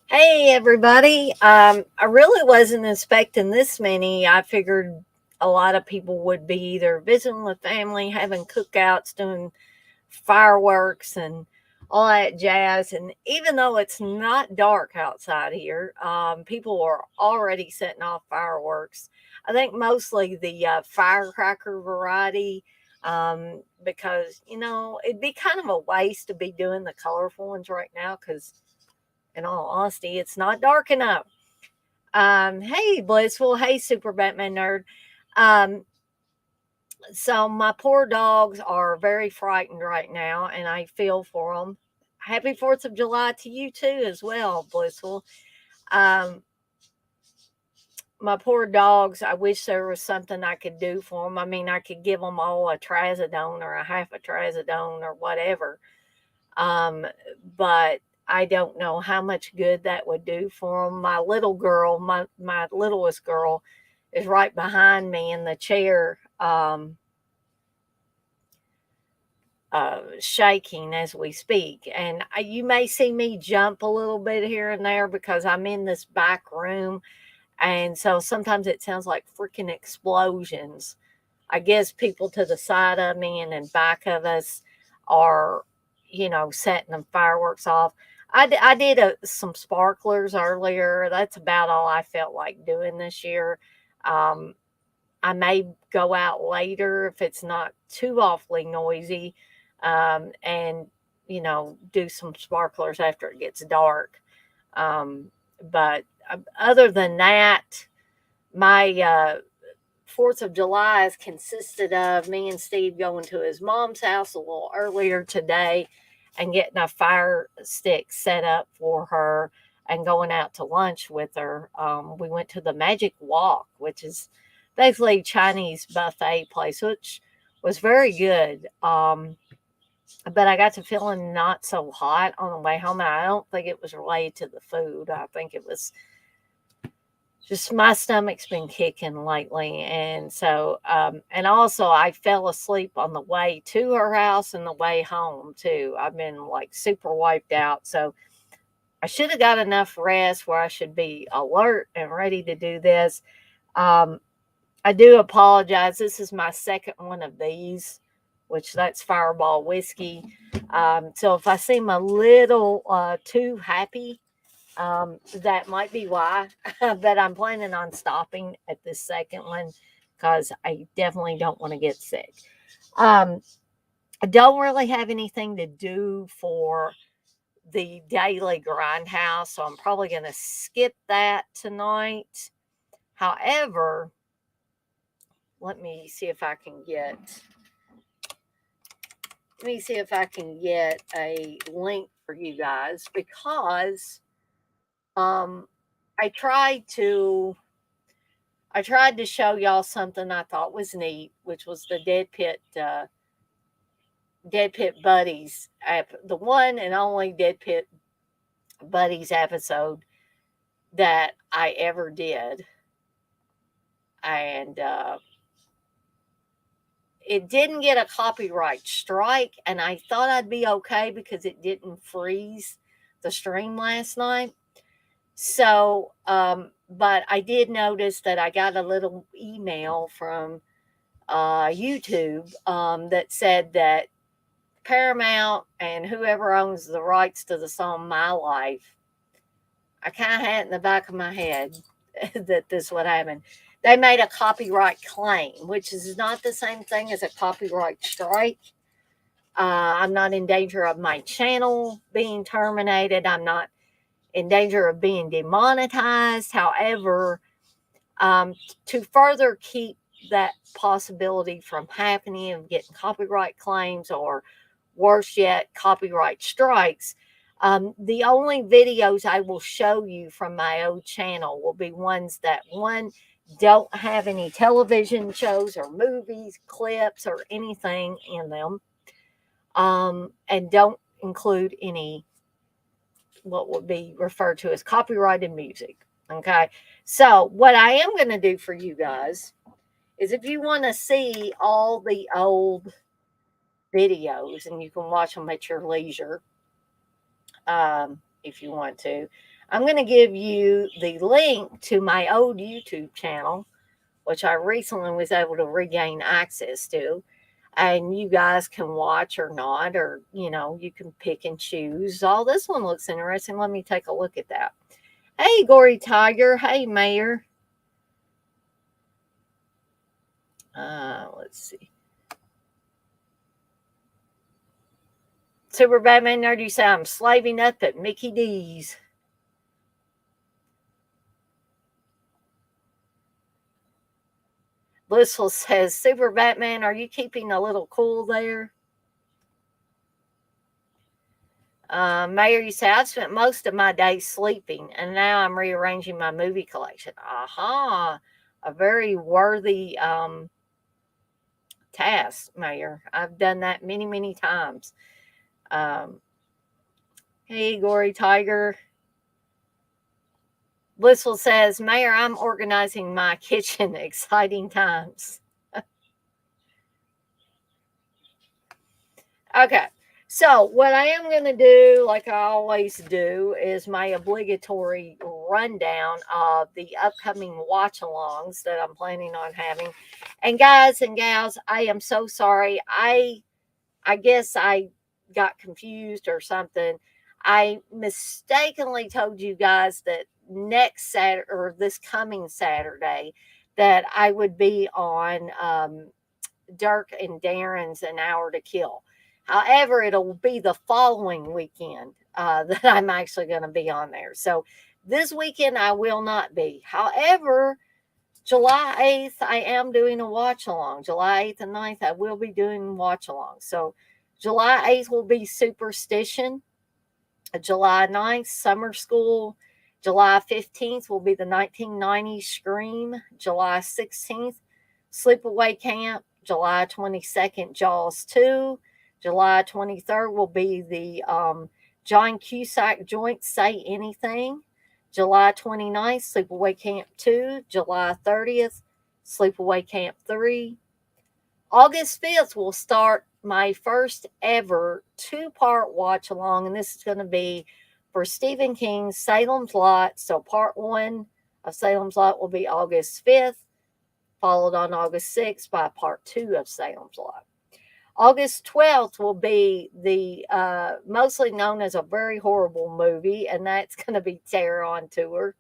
Hey everybody. I really wasn't expecting this many. I figured a lot of people would be either visiting with family, having cookouts, doing fireworks and all that jazz. And even though it's not dark outside here, people are already setting off fireworks. I think mostly the firecracker variety, because, it'd be kind of a waste to be doing the colorful ones right now because in all honesty, it's not dark enough. Hey, Blissful. Hey, Super Batman Nerd. Um, so, my poor dogs are very frightened right now, and I feel for them. Happy 4th of July to you, too, as well, Blissful. Um, my poor dogs, I wish there was something I could do for them. I mean, I could give them all a trazodone or a half a trazodone or whatever. Um, but I don't know how much good that would do for them. My little girl, my littlest girl, is right behind me in the chair, shaking as we speak. And you may see me jump a little bit here and there because I'm in this back room. And so sometimes it sounds like freaking explosions. I guess people to the side of me and in back of us are, setting them fireworks off. I did some sparklers earlier. That's about all I felt like doing this year. Um, I may go out later if it's not too awfully noisy, and do some sparklers after it gets dark. But other than that, my 4th of July has consisted of me and Steve going to his mom's house a little earlier today and getting a fire stick set up for her and going out to lunch with her. We went to the Magic Walk, which is basically a Chinese buffet place, which was very good. But I got to feeling not so hot on the way home. And I don't think it was related to the food. I think it was just my stomach's been kicking lately. And so, and also I fell asleep on the way to her house and the way home too. I've been like super wiped out. So I should have got enough rest where I should be alert and ready to do this. Um, I do apologize. This is my second one of these, which that's Fireball whiskey. So if I seem a little too happy, that might be why, but I'm planning on stopping at this second one because I definitely don't want to get sick. Um, I don't really have anything to do for the daily grindhouse, so I'm probably going to skip that tonight. However, let me see if I can get. Let me see if I can get a link for you guys because um, I tried to I tried to show y'all something I thought was neat, which was the Dead Pit Buddies the one and only Dead Pit Buddies episode that I ever did, and it didn't get a copyright strike, and I thought I'd be okay because it didn't freeze the stream last night. So, but I did notice that I got a little email from YouTube that said that Paramount and whoever owns the rights to the song My Life, I kind of had in the back of my head that this would happen. They made a copyright claim, which is not the same thing as a copyright strike. I'm not in danger of my channel being terminated. I'm not in danger of being demonetized. However, to further keep that possibility from happening of getting copyright claims or worse yet, copyright strikes, the only videos I will show you from my old channel will be ones that one don't have any television shows or movies, clips, or anything in them, and don't include any what would be referred to as copyrighted music. Okay, so what I am going to do for you guys is if you want to see all the old videos and you can watch them at your leisure, if you want to. I'm going to give you the link to my old YouTube channel, which I recently was able to regain access to. And you guys can watch or not, or, you can pick and choose. Oh, this one looks interesting. Let me take a look at that. Hey, Gory Tiger. Hey, Mayor. Let's see. Super Batman Nerd, you say I'm slaving up at Mickey D's. Blissful says, Super Batman, are you keeping a little cool there? Mayor, you say, I've spent most of my day sleeping, and now I'm rearranging my movie collection. Aha, a very worthy task, Mayor. I've done that many, many times. Hey, Gory Tiger. Blissful says, Mayor, I'm organizing my kitchen. Exciting times. Okay. So, what I am going to do, like I always do, is my obligatory rundown of the upcoming watch alongs that I'm planning on having. And guys and gals, I am so sorry. I guess I got confused or something. I mistakenly told you guys that next Saturday or this coming Saturday that I would be on Dirk and Darren's An Hour to Kill. However, it'll be the following weekend that I'm actually going to be on there. So this weekend I will not be. However, July 8th, I am doing a watch along. July 8th and 9th, I will be doing watch along. So July 8th will be Superstition. July 9th, Summer School. July 15th will be the 1990s Scream. July 16th, Sleepaway Camp. July 22nd, Jaws 2. July 23rd will be the John Cusack joint Say Anything. July 29th, Sleepaway Camp 2. July 30th, Sleepaway Camp 3. August 5th will start my first ever 2-part watch along, and this is going to be for Stephen King's Salem's Lot. So part 1 of Salem's Lot will be August 5th, followed on August 6th by part 2 of Salem's Lot. August 12th will be the mostly known as a very horrible movie, and that's going to be Terror on Tour.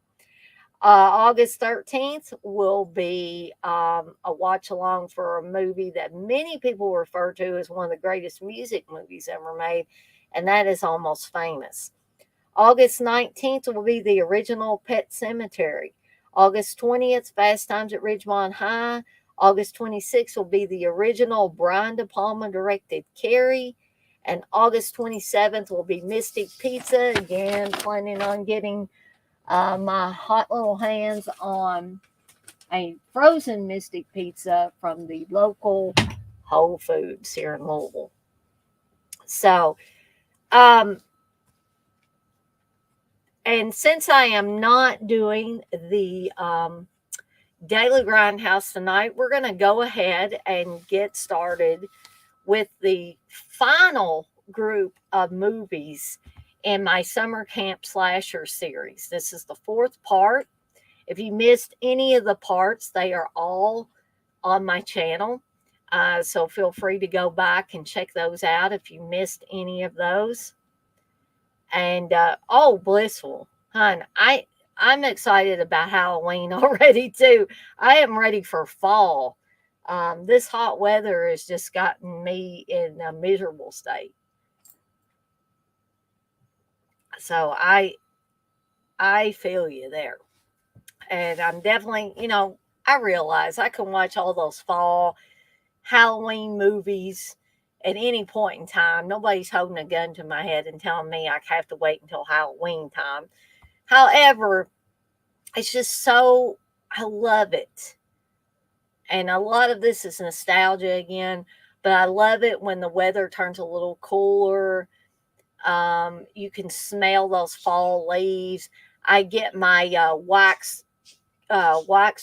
August 13th will be a watch along for a movie that many people refer to as one of the greatest music movies ever made, and that is Almost Famous. August 19th will be the original Pet Sematary. August 20th, Fast Times at Ridgemont High. August 26th will be the original Brian De Palma directed Carrie. And August 27th will be Mystic Pizza. Again, planning on getting my hot little hands on a frozen Mystic Pizza from the local Whole Foods here in Louisville. So, and since I am not doing the Daily Grindhouse tonight, we're going to go ahead and get started with the final group of movies in my Summer Camp Slasher series. This is the 4th part. If you missed any of the parts, they are all on my channel. So feel free to go back and check those out if you missed any of those. And, Blissful, hon, I'm excited about Halloween already too. I am ready for fall. This hot weather has just gotten me in a miserable state. So I feel you there. And I'm definitely, I realize I can watch all those fall Halloween movies at any point in time. Nobody's holding a gun to my head and telling me I have to wait until Halloween time. However, it's just so, I love it. And a lot of this is nostalgia again, but I love it when the weather turns a little cooler. You can smell those fall leaves. I get my wax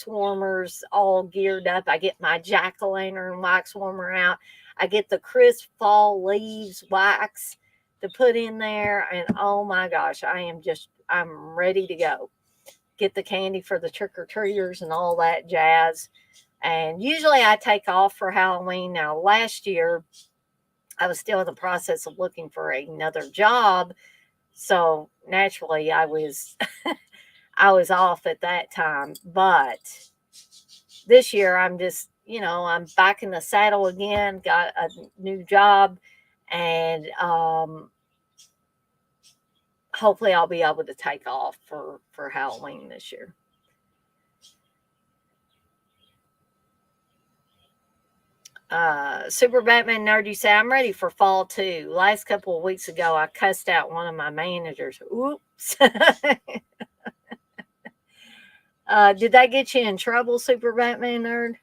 warmers all geared up. I get my jack-o'-lantern wax warmer out. I get the crisp fall leaves wax to put in there. And oh my gosh, I'm ready to go. Get the candy for the trick or treaters and all that jazz. And usually I take off for Halloween. Now, last year, I was still in the process of looking for another job. So naturally, I was off at that time. But this year, I'm just, I'm back in the saddle again, got a new job, and hopefully I'll be able to take off for Halloween this year. Super Batman Nerd, you say, I'm ready for fall too. Last couple of weeks ago, I cussed out one of my managers. Oops. Did that get you in trouble, Super Batman Nerd?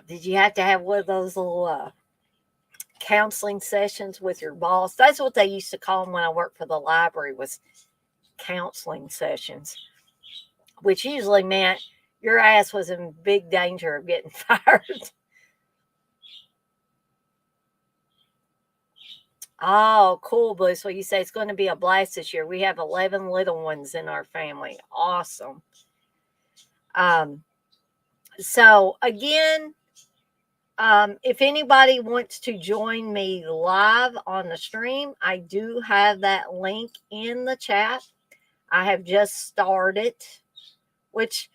Did you have to have one of those little counseling sessions with your boss? That's what they used to call them when I worked for the library, was counseling sessions, which usually meant your ass was in big danger of getting fired. Oh, cool, Blue. So you say it's going to be a blast this year. We have 11 little ones in our family. Awesome. So again, if anybody wants to join me live on the stream, I do have that link in the chat. I have just started, which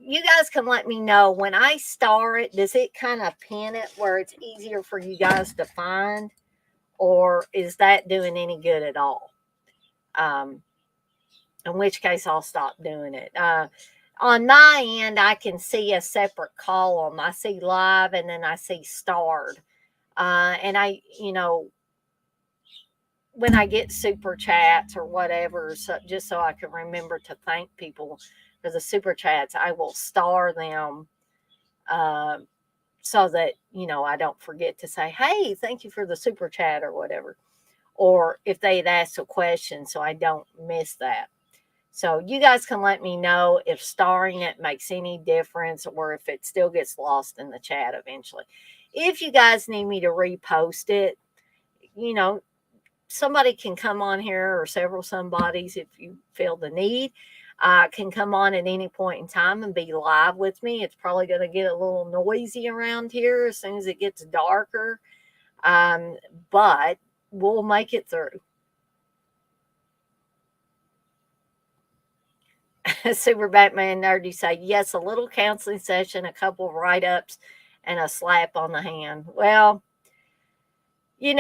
you guys can let me know when I start. Does it kind of pin it where it's easier for you guys to find? Or is that doing any good at all? In which case, I'll stop doing it. On my end, I can see a separate column. I see live and then I see starred. And when I get super chats or whatever, just so I can remember to thank people for the super chats, I will star them so that, I don't forget to say, hey, thank you for the super chat or whatever. Or if they'd asked a question, so I don't miss that. So you guys can let me know if starring it makes any difference or if it still gets lost in the chat eventually. If you guys need me to repost it, somebody can come on here, or several somebodies, if you feel the need, can come on at any point in time and be live with me. It's probably going to get a little noisy around here as soon as it gets darker, but we'll make it through. Super Batman Nerdy say, yes, a little counseling session, a couple of write-ups, and a slap on the hand. Well, I'm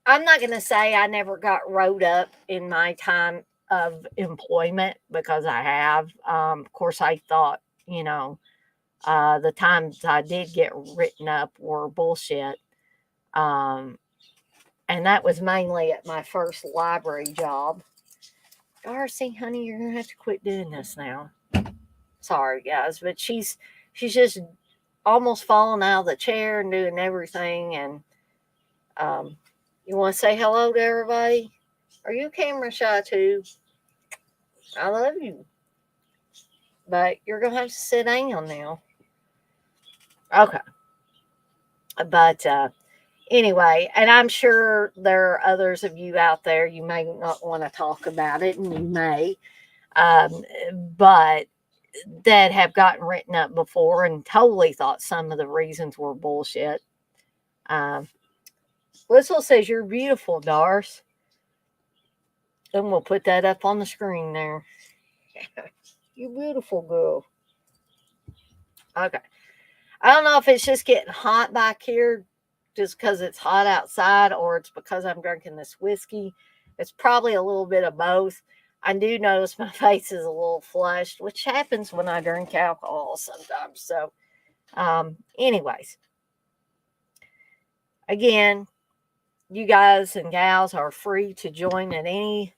not going to say I never got wrote up in my time of employment, because I have. Of course, I thought, the times I did get written up were bullshit. And that was mainly at my first library job. Darcy, honey, you're going to have to quit doing this now. Sorry, guys, but she's just almost falling out of the chair and doing everything. And you want to say hello to everybody? Are you camera shy too? I love you. But you're going to have to sit down now. Okay. But anyway, and I'm sure there are others of you out there, you may not want to talk about it, and you may, but that have gotten written up before and totally thought some of the reasons were bullshit. Whistle says, you're beautiful, Darce. And we'll put that up on the screen there. You beautiful girl. Okay. I don't know if it's just getting hot back here just because it's hot outside, or it's because I'm drinking this whiskey. It's probably a little bit of both. I do notice my face is a little flushed, which happens when I drink alcohol sometimes. So, anyways, again, you guys and gals are free to join at any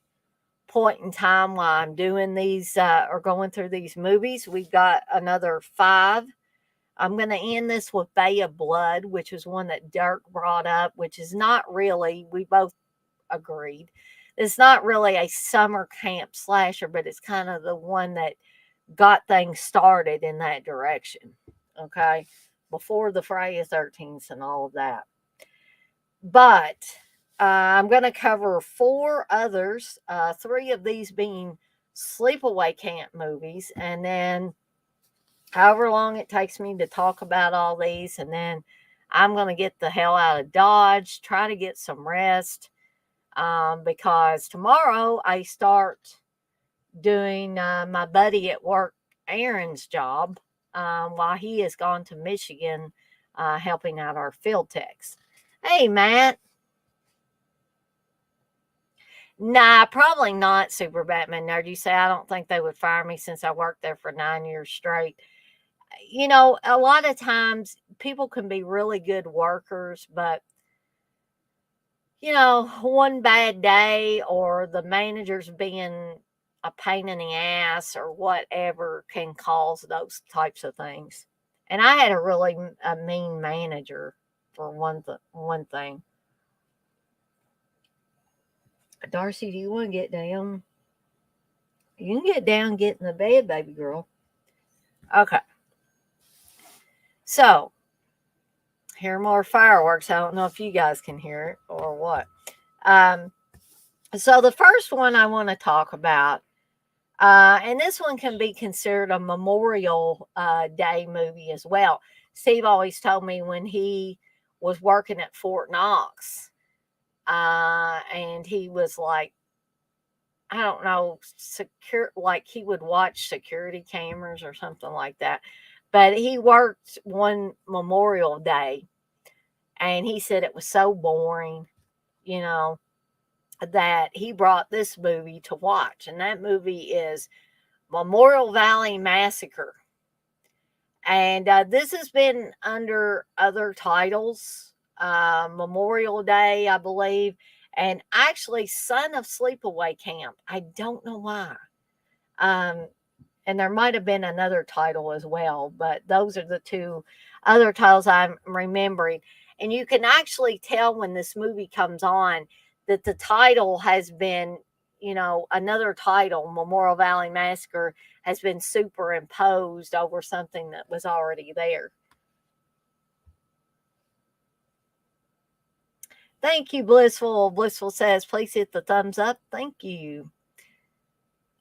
point in time while I'm doing these or going through these movies. We've got another 5. I'm going to end this with Bay of Blood, which is one that Dirk brought up, which is not really, we both agreed, it's not really a summer camp slasher, but it's kind of the one that got things started in that direction. Okay. before the Friday the 13th and all of that. But I'm going to cover 4 others, 3 of these being sleepaway camp movies, and then however long it takes me to talk about all these, and then I'm going to get the hell out of Dodge, try to get some rest, because tomorrow I start doing my buddy at work, Aaron's job, while he has gone to Michigan helping out our field techs. Hey, Matt. Nah, probably not, Super Batman Nerd. You say I don't think they would fire me since I worked there for 9 years straight. You know, a lot of times people can be really good workers, but you know, one bad day or the manager's being a pain in the ass or whatever can cause those types of things. And I had a really a mean manager for one thing. Darcy, do you want to get down? You can get down, get in the bed, baby girl. Okay. So, hear more fireworks. I don't know if you guys can hear it or what. So the first one I want to talk about, and this one can be considered a Memorial Day movie as well. Steve always told me when he was working at Fort Knox, and he was like, I don't know, like he would watch security cameras or something like that. But he worked one Memorial Day, and he said it was so boring, you know, that he brought this movie to watch. And that movie is Memorial Valley Massacre. And this has been under other titles, Memorial Day, I believe, and actually Son of Sleepaway Camp. I don't know why. And there might have been another title as well, but those are the 2 other titles I'm remembering. And you can actually tell when this movie comes on that the title has been, you know, another title, Memorial Valley Massacre, has been superimposed over something that was already there. Thank you, Blissful. Blissful says, please hit the thumbs up. Thank you.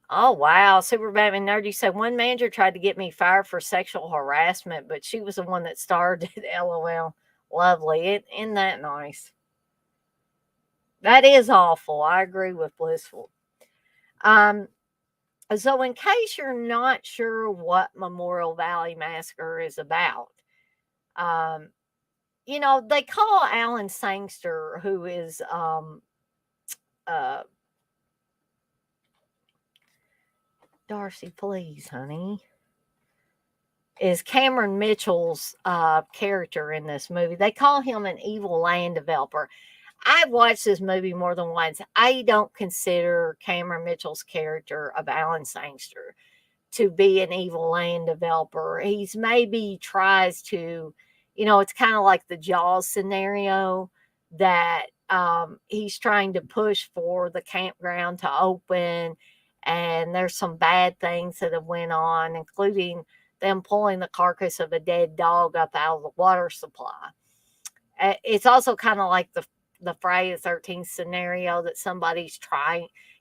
Oh, wow. Super Batman Nerdy said, one manager tried to get me fired for sexual harassment, but she was the one that started. LOL. Lovely. Isn't that nice? That is awful. I agree with Blissful. So in case you're not sure what Memorial Valley Massacre is about, you know, they call Alan Sangster, who is Darcy, please, honey, is Cameron Mitchell's character in this movie. They call him an evil land developer. I've watched this movie more than once. I don't consider Cameron Mitchell's character of Alan Sangster to be an evil land developer. He's maybe tries to, you know, it's kind of like the Jaws scenario that he's trying to push for the campground to open, and there's some bad things that have went on, including them pulling the carcass of a dead dog up out of the water supply. It's also kind of like the Friday the 13th scenario that somebody's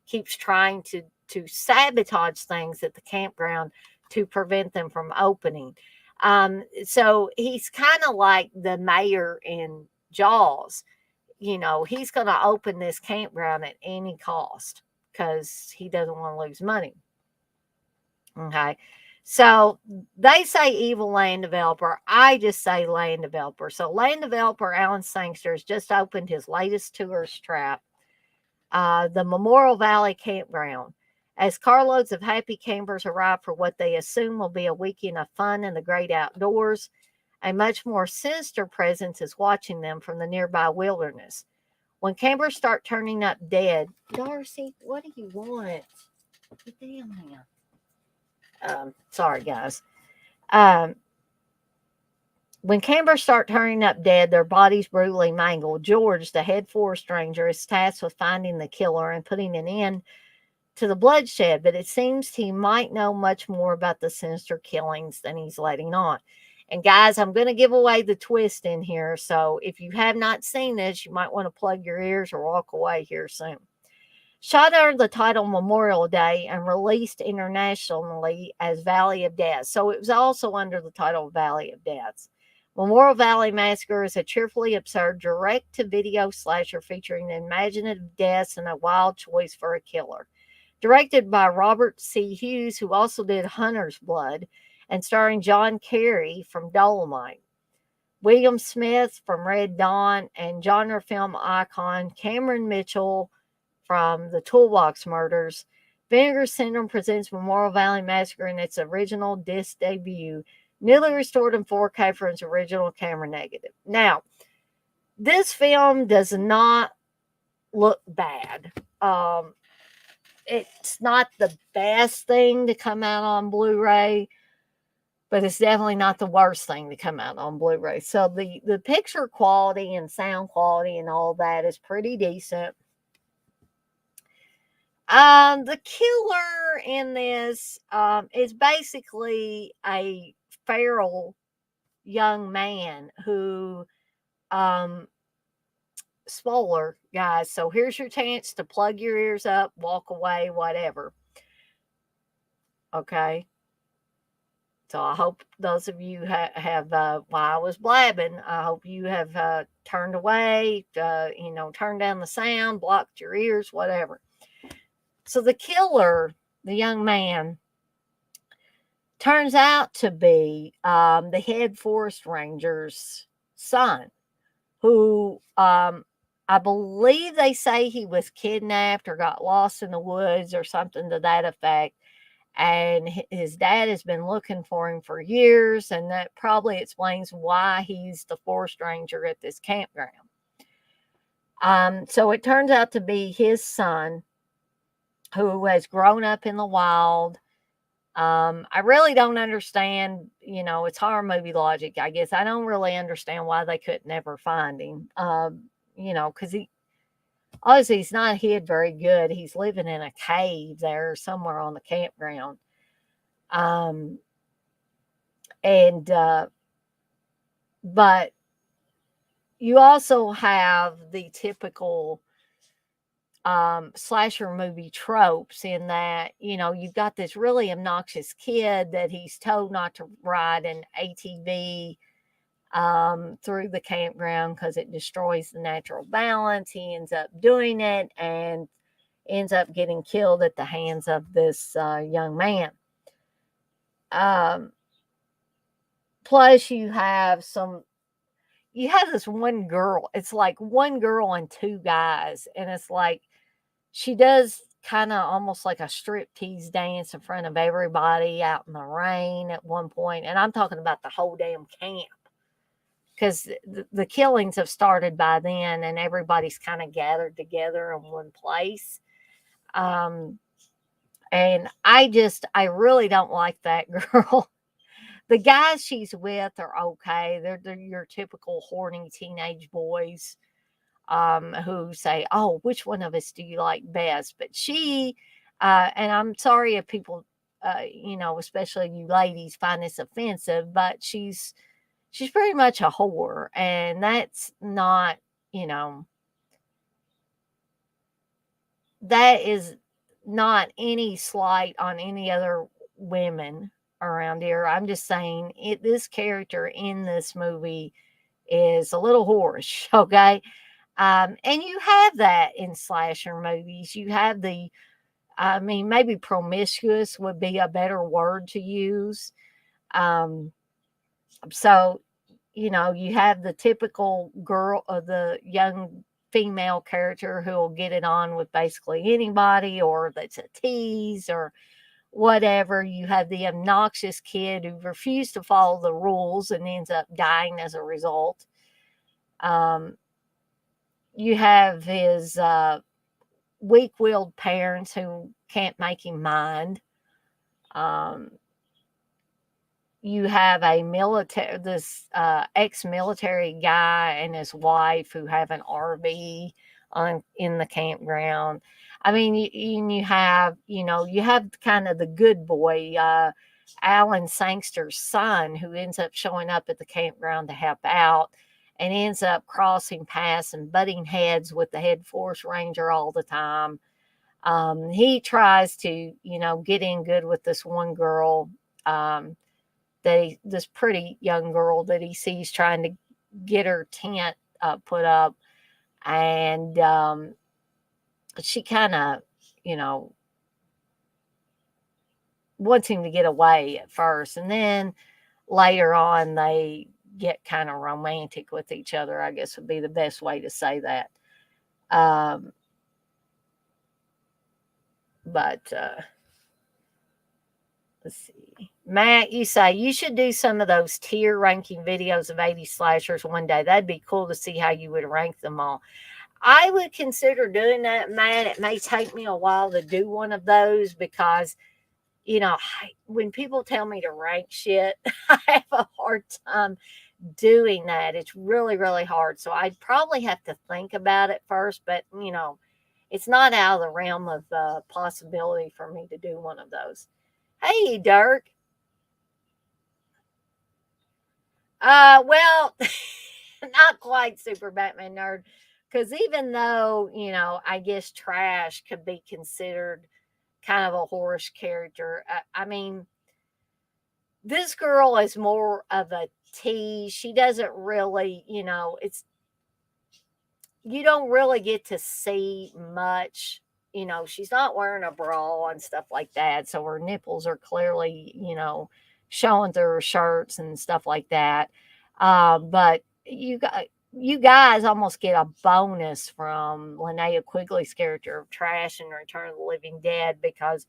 keeps trying to sabotage things at the campground to prevent them from opening. So he's kind of like the mayor in Jaws. You know, he's going to open this campground at any cost because he doesn't want to lose money. Okay. So they say evil land developer. I just say land developer. So land developer Alan Sangster has just opened his latest tourist trap, the Memorial Valley Campground. As carloads of happy campers arrive for what they assume will be a weekend of fun in the great outdoors, a much more sinister presence is watching them from the nearby wilderness. When campers start turning up dead, Darcy, what do you want? Get down here. Sorry, guys. When campers start turning up dead, their bodies brutally mangled. George, the head forest ranger, is tasked with finding the killer and putting an end to the bloodshed, but it seems he might know much more about the sinister killings than he's letting on. And guys, I'm going to give away the twist in here. So if you have not seen this, you might want to plug your ears or walk away here soon. Shot under the title Memorial Day and released internationally as Valley of Death. So it was also under the title Valley of Deaths. Memorial Valley Massacre is a cheerfully absurd direct-to-video slasher featuring imaginative deaths and a wild choice for a killer. Directed by Robert C. Hughes, who also did Hunter's Blood, and starring John Kerry from Dolomite, William Smith from Red Dawn, and genre film icon Cameron Mitchell from the Toolbox Murders. Vinegar Syndrome presents Memorial Valley Massacre in its original disc debut, newly restored in 4K for its original camera negative. Now, this film does not look bad. It's not the best thing to come out on Blu-ray, but it's definitely not the worst thing to come out on Blu-ray. So the picture quality and sound quality and all that is pretty decent. The killer in this is basically a feral young man who, spoiler, guys, so here's your chance to plug your ears up, walk away, whatever. Okay? So I hope those of you have while I was blabbing, I hope you have turned away, turned down the sound, blocked your ears, whatever. So the killer, the young man, turns out to be the head forest ranger's son, who I believe they say he was kidnapped or got lost in the woods or something to that effect. And his dad has been looking for him for years, and that probably explains why he's the forest ranger at this campground. So it turns out to be his son, who has grown up in the wild. I really don't understand, it's horror movie logic, I guess. I don't really understand why they could never find him. Because obviously he's not hid very good. He's living in a cave there somewhere on the campground. But you also have the typical slasher movie tropes in that, you've got this really obnoxious kid that he's told not to ride an ATV through the campground because it destroys the natural balance. He ends up doing it and ends up getting killed at the hands of this young man. Plus you have this one girl. It's like one girl and two guys, and it's like she does kind of almost like a striptease dance in front of everybody out in the rain at one point. And I'm talking about the whole damn camp, because the killings have started by then and everybody's kind of gathered together in one place. And I really don't like that girl. The guys she's with are okay. They're your typical horny teenage boys who say, "Oh, which one of us do you like best?" But she, and I'm sorry if people, especially you ladies, find this offensive, but she's pretty much a whore, and that's not, that is not any slight on any other women around here. I'm just saying this character in this movie is a little whorish, okay? And you have that in slasher movies. You have maybe promiscuous would be a better word to use. So, you have the typical girl or the young female character who will get it on with basically anybody, or that's a tease or whatever. You have the obnoxious kid who refused to follow the rules and ends up dying as a result. You have his weak-willed parents who can't make him mind. You have this ex-military guy and his wife who have an RV in the campground. I mean, you have kind of the good boy, Alan Sangster's son, who ends up showing up at the campground to help out and ends up crossing paths and butting heads with the head forest ranger all the time. He tries to, get in good with this one girl, this pretty young girl that he sees trying to get her tent put up. And she kind of, wants him to get away at first. And then later on, they get kind of romantic with each other, I guess would be the best way to say that. But let's see. Matt, you say you should do some of those tier ranking videos of 80 slashers one day. That'd be cool to see how you would rank them all. I would consider doing that, Matt. It may take me a while to do one of those because, when people tell me to rank shit, I have a hard time doing that. It's really, really hard. So I'd probably have to think about it first, but, it's not out of the realm of possibility for me to do one of those. Hey, Dirk. Well, not quite Super Batman Nerd, because even though, I guess Trash could be considered kind of a horse character, I mean, this girl is more of a tease. She doesn't really, you don't really get to see much. She's not wearing a bra and stuff like that. So her nipples are clearly, showing through her shirts and stuff like that. But you guys almost get a bonus from Linnea Quigley's character of Trash in Return of the Living Dead because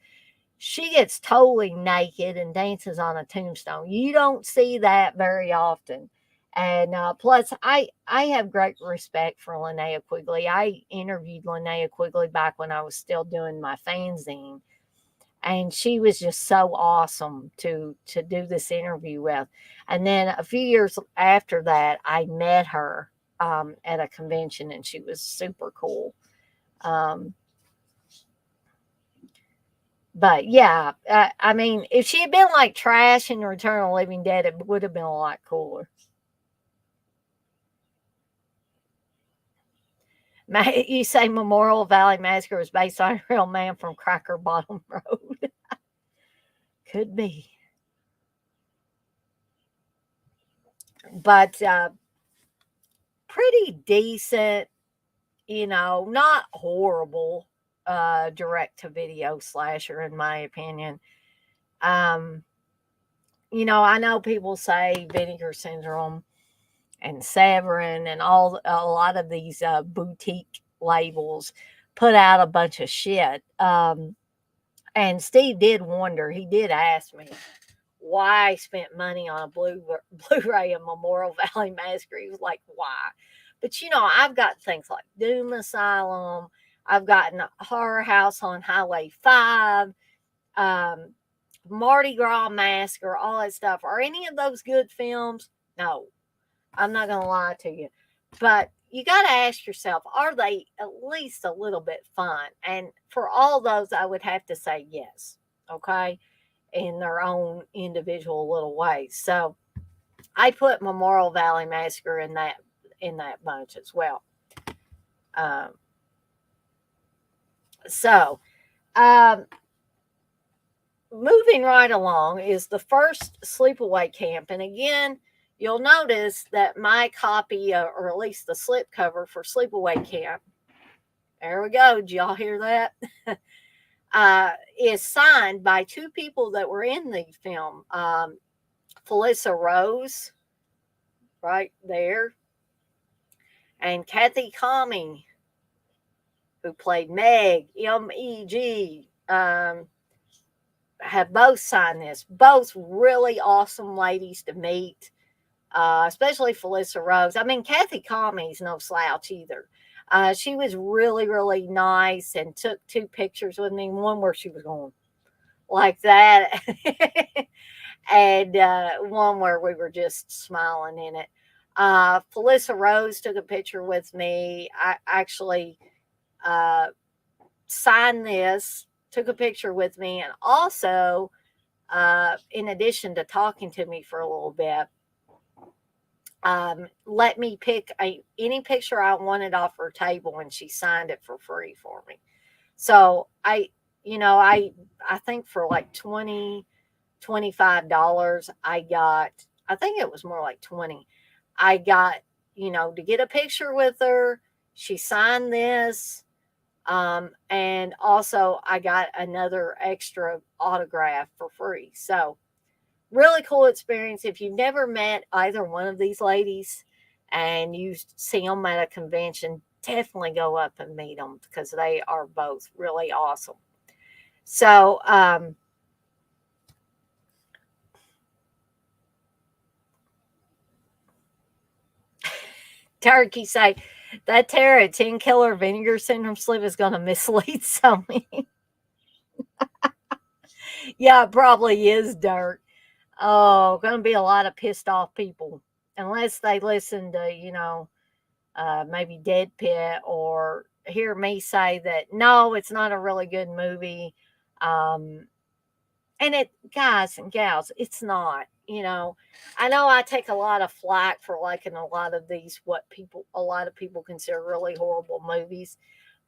she gets totally naked and dances on a tombstone. You don't see that very often. And plus, I have great respect for Linnea Quigley. I interviewed Linnea Quigley back when I was still doing my fanzine. And she was just so awesome to do this interview with. And then a few years after that, I met her at a convention, and she was super cool. But yeah, I mean, if she had been like Trash in Return of the Living Dead, it would have been a lot cooler. You say Memorial Valley Massacre was based on a real man from Cracker Bottom Road. Could be. But pretty decent, not horrible direct-to-video slasher, in my opinion. I know people say Vinegar Syndrome and Severin and a lot of these boutique labels put out a bunch of shit. And Steve did wonder, he did ask me why I spent money on a Blu-ray of Memorial Valley Massacre. He was like, why? But I've got things like Doom Asylum. I've gotten Horror House on Highway 5, Mardi Gras Massacre, all that stuff. Are any of those good films? No. I'm not going to lie to you. But you got to ask yourself, are they at least a little bit fun? And for all those, I would have to say yes. Okay? In their own individual little ways. So I put Memorial Valley Massacre in that bunch as well. Moving right along is the first Sleepaway Camp. And again, you'll notice that my copy, or at least the slipcover for Sleepaway Camp, there we go. Did y'all hear that? Is signed by two people that were in the film. Felissa Rose, right there, and Kathy Comey, who played Meg, M-E-G, have both signed this. Both really awesome ladies to meet, especially Felissa Rose. I mean, Kathy Comey's no slouch either. She was really, really nice and took two pictures with me. One where she was going like that, and one where we were just smiling in it. Felissa Rose took a picture with me. I actually signed this, took a picture with me, and also in addition to talking to me for a little bit, let me pick any picture I wanted off her table, and she signed it for free for me. So I think for like $25, I think it was more like 20. I got, to get a picture with her. She signed this. And also I got another extra autograph for free. So really cool experience. If you've never met either one of these ladies and you see them at a convention, definitely go up and meet them because they are both really awesome. So, Turkey say that Tara 10 killer vinegar syndrome slip is going to mislead so many. Yeah, it probably is, Dirk. Oh, going to be a lot of pissed off people unless they listen to, maybe Dead Pit or hear me say that, no, it's not a really good movie. Um, and guys and gals, it's not, I know I take a lot of flack for liking a lot of these, a lot of people consider really horrible movies.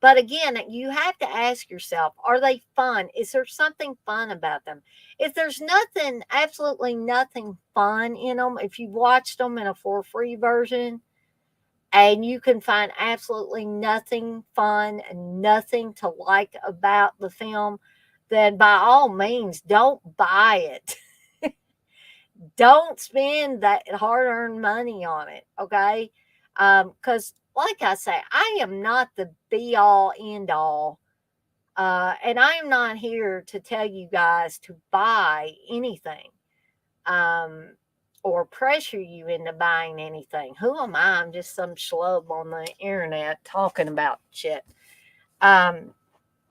But again, you have to ask yourself, are they fun? Is there something fun about them? If there's nothing, absolutely nothing fun in them, if you watched them in a for free version and you can find absolutely nothing fun and nothing to like about the film, then by all means, don't buy it. Don't spend that hard earned money on it, okay? Because, like I say, I am not the be all end all. And I am not here to tell you guys to buy anything um, or pressure you into buying anything. Who am I? I'm just some schlub on the internet talking about shit. Um,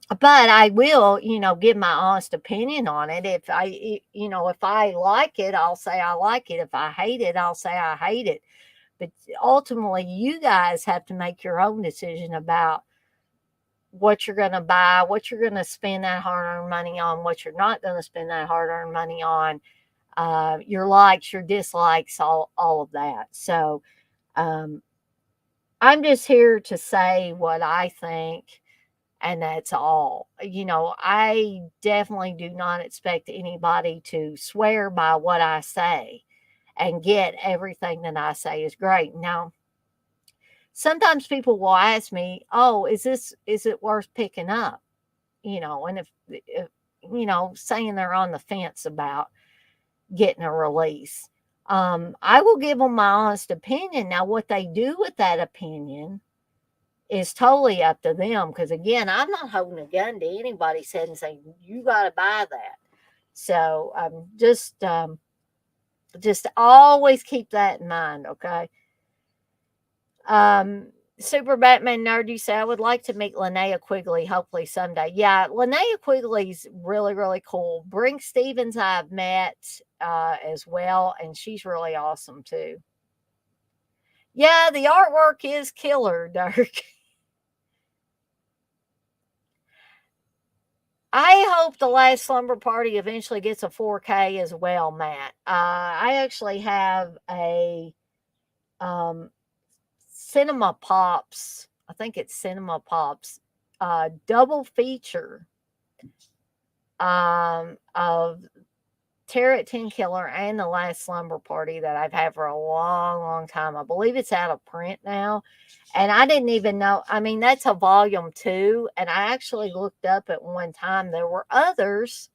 but I will, give my honest opinion on it. If I like it, I'll say I like it. If I hate it, I'll say I hate it. But ultimately, you guys have to make your own decision about what you're going to buy, what you're going to spend that hard earned money on, what you're not going to spend that hard earned money on, your likes, your dislikes, all of that. So um, I'm just here to say what I think, and that's all. I definitely do not expect anybody to swear by what I say and get everything that I say is great. Now, sometimes people will ask me, "Oh, is it worth picking up?" And if saying they're on the fence about getting a release, I will give them my honest opinion. Now, what they do with that opinion is totally up to them. Because again, I'm not holding a gun to anybody's head and saying you got to buy that. So just always keep that in mind, okay? Um, Super Batman Nerd, you say, I would like to meet Linnea Quigley, hopefully someday. Yeah, Linnea Quigley's really, really cool. Brink Stevens I've met as well, and she's really awesome too. Yeah, the artwork is killer, Dirk. I hope The Last Slumber Party eventually gets a 4K as well, Matt. I actually have a Cinema Pops, I think it's Cinema Pops, double feature of Terror at 10 Killer and The Last Slumber Party that I've had for a long, long time. I believe it's out of print now. And I didn't even know. I mean, that's a volume 2. And I actually looked up at one time. There were others,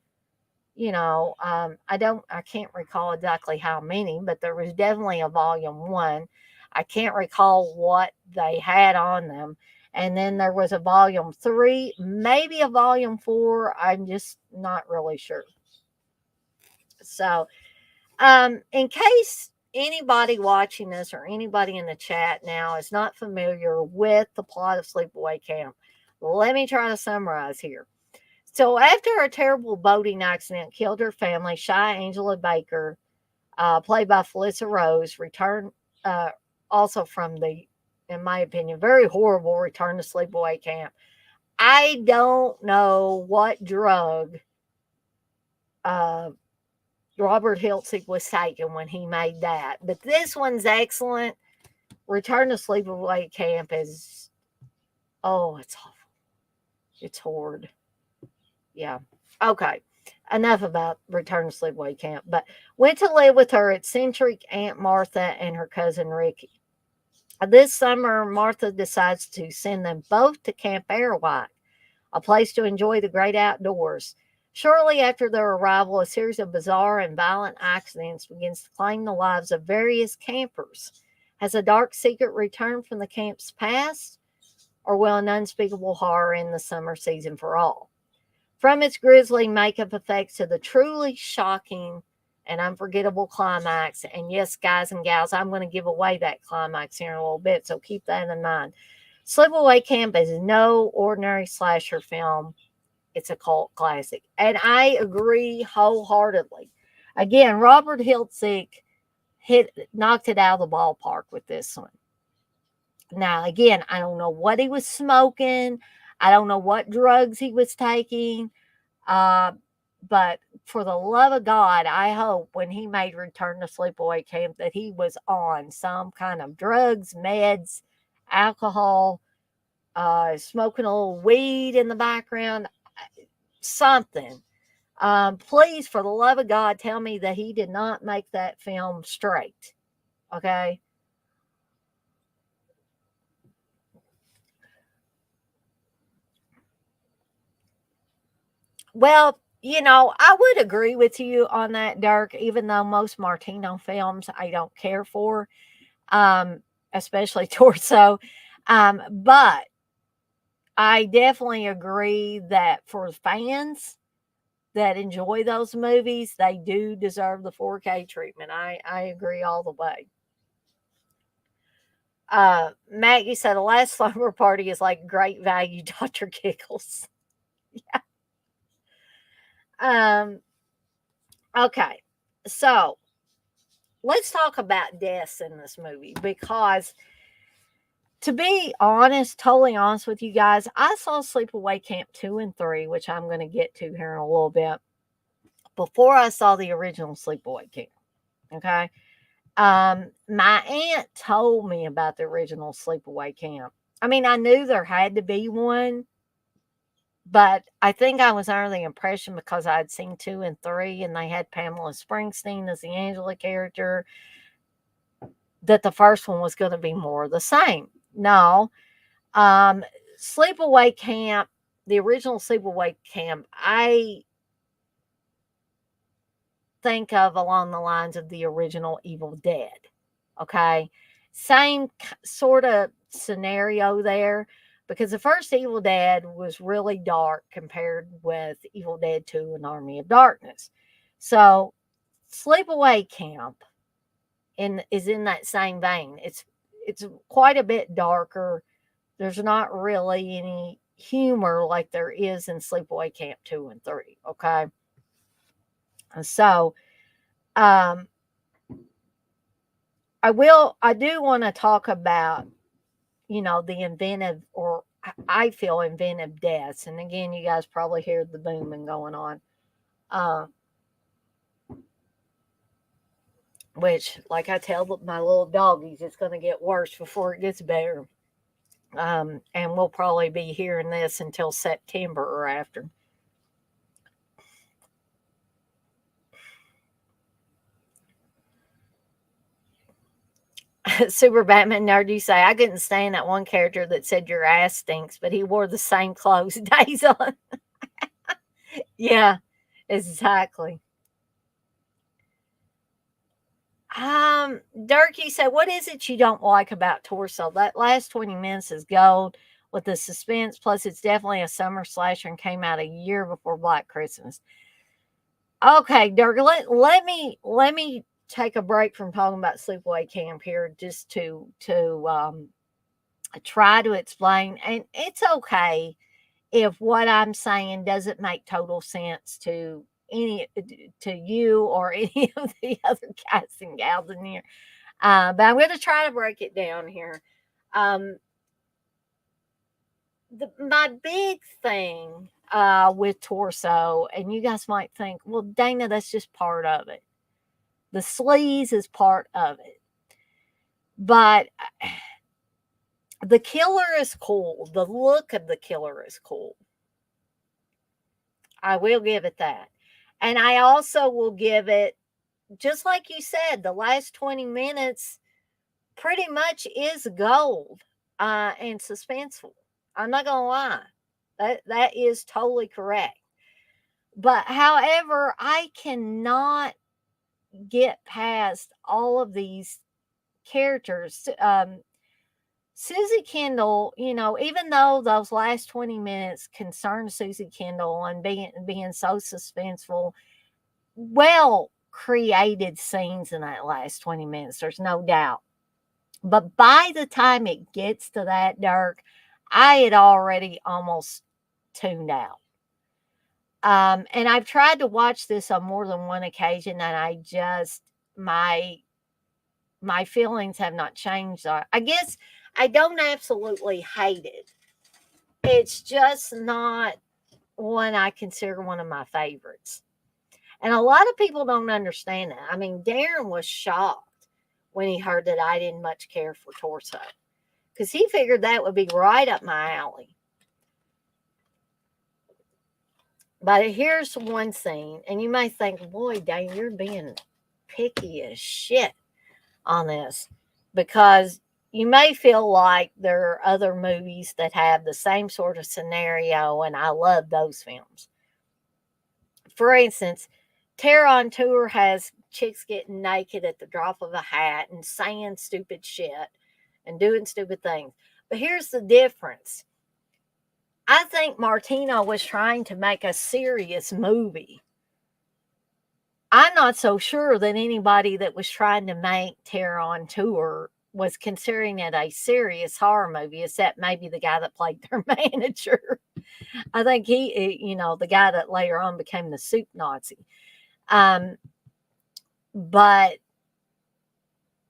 I can't recall exactly how many, but there was definitely a volume 1. I can't recall what they had on them. And then there was a volume 3, maybe a volume 4. I'm just not really sure. So, in case anybody watching this or anybody in the chat now is not familiar with the plot of Sleepaway Camp, let me try to summarize here. So, after a terrible boating accident killed her family, Shy Angela Baker, played by Felissa Rose, returned also from the, in my opinion, very horrible Return to Sleepaway Camp. I don't know what drug Robert Hiltzik was taken when he made that. But this one's excellent. Return to Sleepaway Camp is, oh, it's awful. It's horrid. Yeah. Okay. Enough about Return to Sleepaway Camp. But went to live with her eccentric Aunt Martha and her cousin Ricky. This summer, Martha decides to send them both to Camp Arrowhead, a place to enjoy the great outdoors. Shortly after their arrival, a series of bizarre and violent accidents begins to claim the lives of various campers. Has a dark secret returned from the camp's past, or will an unspeakable horror end the summer season for all? From its grisly makeup effects to the truly shocking and unforgettable climax, and yes, guys and gals, I'm going to give away that climax here in a little bit, so keep that in mind. Sleepaway Camp is no ordinary slasher film. It's a cult classic. And I agree wholeheartedly. Again, Robert Hiltzik knocked it out of the ballpark with this one. Now, again, I don't know what he was smoking. I don't know what drugs he was taking. But for the love of God, I hope when he made Return to Sleepaway Camp that he was on some kind of drugs, meds, alcohol, smoking a little weed in the background, something. Please, for the love of God, tell me that he did not make that film straight. Okay? Well, I would agree with you on that, Dirk, even though most Martino films I don't care for, especially Torso. But I definitely agree that for fans that enjoy those movies, they do deserve the 4K treatment. I agree all the way. Maggie said the last slumber party is like great value, Dr. Giggles. Um, okay. So let's talk about deaths in this movie because, to be honest, totally honest with you guys, I saw Sleepaway Camp 2 and 3, which I'm going to get to here in a little bit, before I saw the original Sleepaway Camp. Okay. My aunt told me about the original Sleepaway Camp. I mean, I knew there had to be one, but I think I was under the impression because I had seen 2 and 3 and they had Pamela Springsteen as the Angela character that the first one was going to be more of the same. No. Sleepaway Camp, the original Sleepaway Camp, I think of along the lines of the original Evil Dead. Okay. Same sort of scenario there, because the first Evil Dead was really dark compared with Evil Dead 2 and Army of Darkness. So Sleepaway Camp is in that same vein. It's quite a bit darker. There's not really any humor like there is in Sleepaway Camp 2 and 3. Okay. So um I do want to talk about, the inventive, or I feel inventive deaths. And again, you guys probably hear the booming going on. Which, like I tell my little doggies, it's going to get worse before it gets better. And we'll probably be hearing this until September or after. Super Batman Nerd, you say, I couldn't stand that one character that said your ass stinks, but he wore the same clothes days on. Yeah, exactly. Dirk, you said, what is it you don't like about Torso? That last 20 minutes is gold with the suspense. Plus, it's definitely a summer slasher and came out a year before Black Christmas. Okay, Dirk, let me take a break from talking about Sleepaway Camp here, just to try to explain. And it's okay if what I'm saying doesn't make total sense to you or any of the other guys and gals in here. But I'm going to try to break it down here. My big thing with Torso, and you guys might think, well, Dana, that's just part of it. The sleaze is part of it. But the killer is cool. The look of the killer is cool. I will give it that. And I also will give it, just like you said, the last 20 minutes pretty much is gold and suspenseful. I'm not going to lie. That is totally correct. But however, I cannot get past all of these characters. Susie Kendall, even though those last 20 minutes concern Susie Kendall and being so suspenseful, well created scenes in that last 20 minutes, there's no doubt. But by the time it gets to that dark, I had already almost tuned out. And I've tried to watch this on more than one occasion, and I just, my feelings have not changed. I guess I don't absolutely hate it. It's just not one I consider one of my favorites. And a lot of people don't understand that. I mean, Darren was shocked when he heard that I didn't much care for Torso, because he figured that would be right up my alley. But here's one scene, and you may think, boy, Dane, you're being picky as shit on this, because you may feel like there are other movies that have the same sort of scenario, and I love those films. For instance, Terror on Tour has chicks getting naked at the drop of a hat and saying stupid shit and doing stupid things. But here's the difference. I think Martino was trying to make a serious movie. I'm not so sure that anybody that was trying to make Terror on Tour was considering it a serious horror movie, except maybe the guy that played their manager. I think he, the guy that later on became the soup Nazi. But,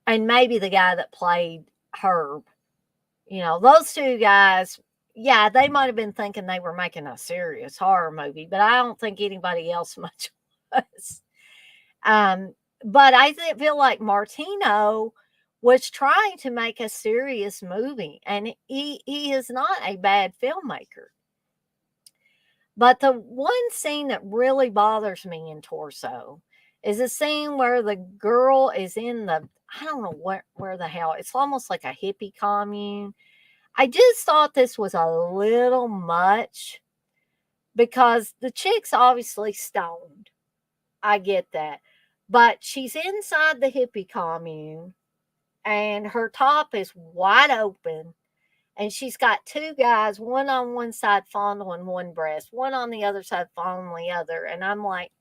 and maybe the guy that played Herb, those two guys, yeah, they might have been thinking they were making a serious horror movie, but I don't think anybody else much was. But I feel like Martino was trying to make a serious movie, and he is not a bad filmmaker. But the one scene that really bothers me in Torso is a scene where the girl is in I don't know where the hell, it's almost like a hippie commune. I just thought this was a little much, because the chick's obviously stoned. I get that. But she's inside the hippie commune, and her top is wide open, and she's got two guys, one on one side fondling one breast, one on the other side fondling the other. And I'm like,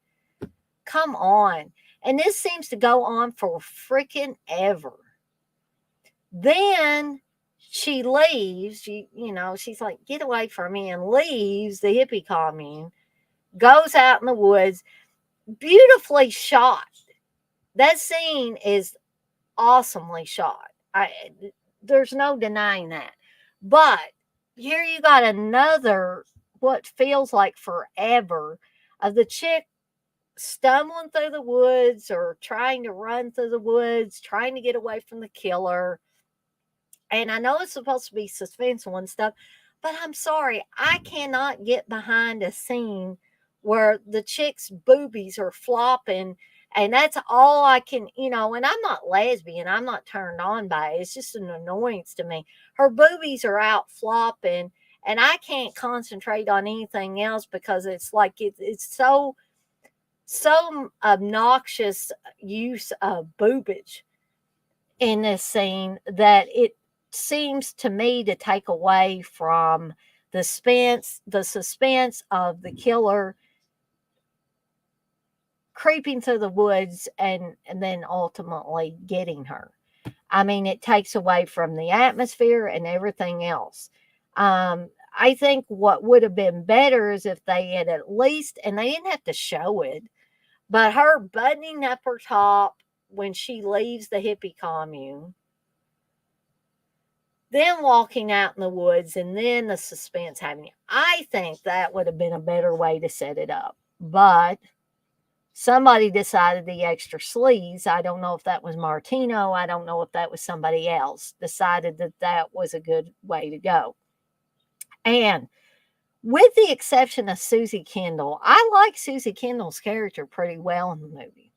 come on. And this seems to go on for freaking ever. Then she leaves, she's like, get away from me, and leaves the hippie commune, goes out in the woods, beautifully shot. That scene is awesomely shot. There's no denying that. But here you got another, what feels like forever, of the chick stumbling through the woods or trying to run through the woods, trying to get away from the killer. And I know it's supposed to be suspenseful and stuff, but I'm sorry, I cannot get behind a scene where the chick's boobies are flopping, and that's all I can, and I'm not lesbian, I'm not turned on by it, it's just an annoyance to me. Her boobies are out flopping, and I can't concentrate on anything else, because it's like it's so obnoxious use of boobage in this scene that it seems to me to take away from the suspense of the killer creeping through the woods and then ultimately getting her. I mean, it takes away from the atmosphere and everything else. I think what would have been better is if they had at least, and they didn't have to show it, but her buttoning up her top when she leaves the hippie commune, then walking out in the woods, and then the suspense happening. I think that would have been a better way to set it up. But somebody decided the extra sleaze. I don't know if that was Martino. I don't know if that was somebody else. Decided that that was a good way to go. And with the exception of Susie Kendall, I like Susie Kendall's character pretty well in the movie.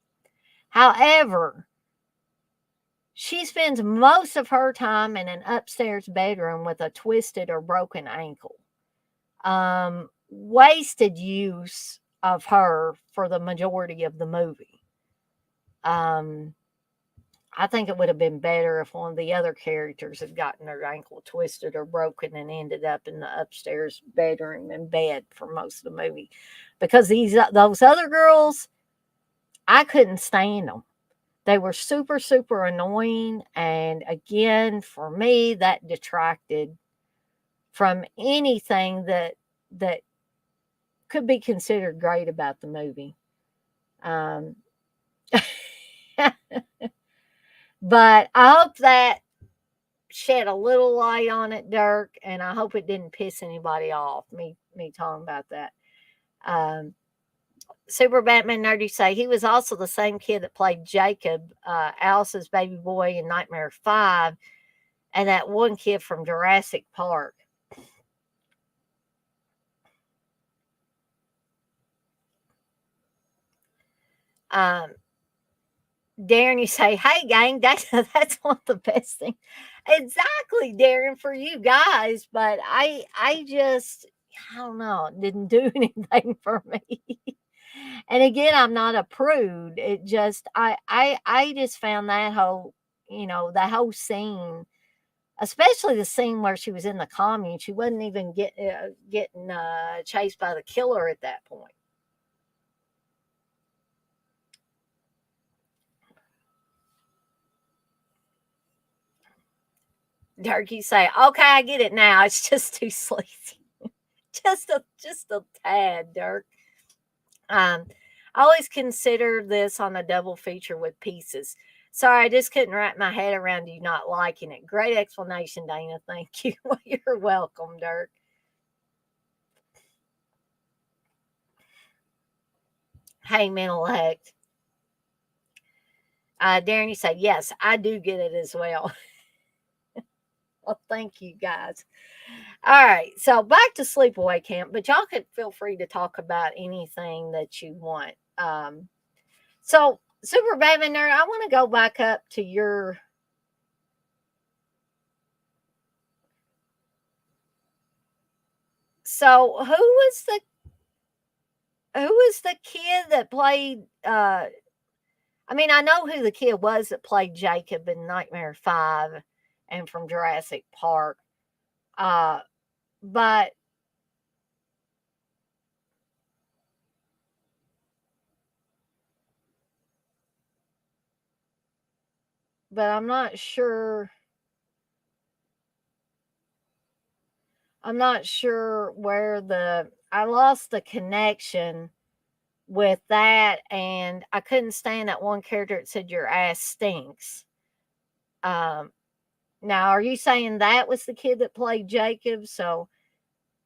However, she spends most of her time in an upstairs bedroom with a twisted or broken ankle. Wasted use of her for the majority of the movie. I think it would have been better if one of the other characters had gotten their ankle twisted or broken and ended up in the upstairs bedroom in bed for most of the movie. Because those other girls, I couldn't stand them. They were super, super annoying. And again, for me, that detracted from anything that could be considered great about the movie. But I hope that shed a little light on it, Dirk, and I hope it didn't piss anybody off, me talking about that. Super Batman Nerdy say he was also the same kid that played Jacob, Alice's baby boy in Nightmare 5, and that one kid from Jurassic Park. Darren, you say, hey, gang, that's one of the best things. Exactly, Darren, for you guys. But I don't know, it didn't do anything for me. And again, I'm not a prude. It just, I just found that whole, the whole scene, especially the scene where she was in the commune, she wasn't even getting chased by the killer at that point. Turkey say, okay, I get it now. It's just too sleazy. just a tad, Dirk. I always consider this on a double feature with Pieces. Sorry, I just couldn't wrap my head around you not liking it. Great explanation, Dana. Thank you. Well, you're welcome, Dirk. Hey, mental heck. Darren, you say, yes, I do get it as well. Well, thank you, guys. All right, so back to Sleepaway Camp, but y'all could feel free to talk about anything that you want. So, Super Batman Nerd, I want to go back up to your. So, who was the kid that played? I mean, I know who the kid was that played Jacob in Nightmare 5 and from Jurassic Park. But I'm not sure. I'm not sure where I lost the connection with that, and I couldn't stand that one character that said your ass stinks. Now, are you saying that was the kid that played Jacob? So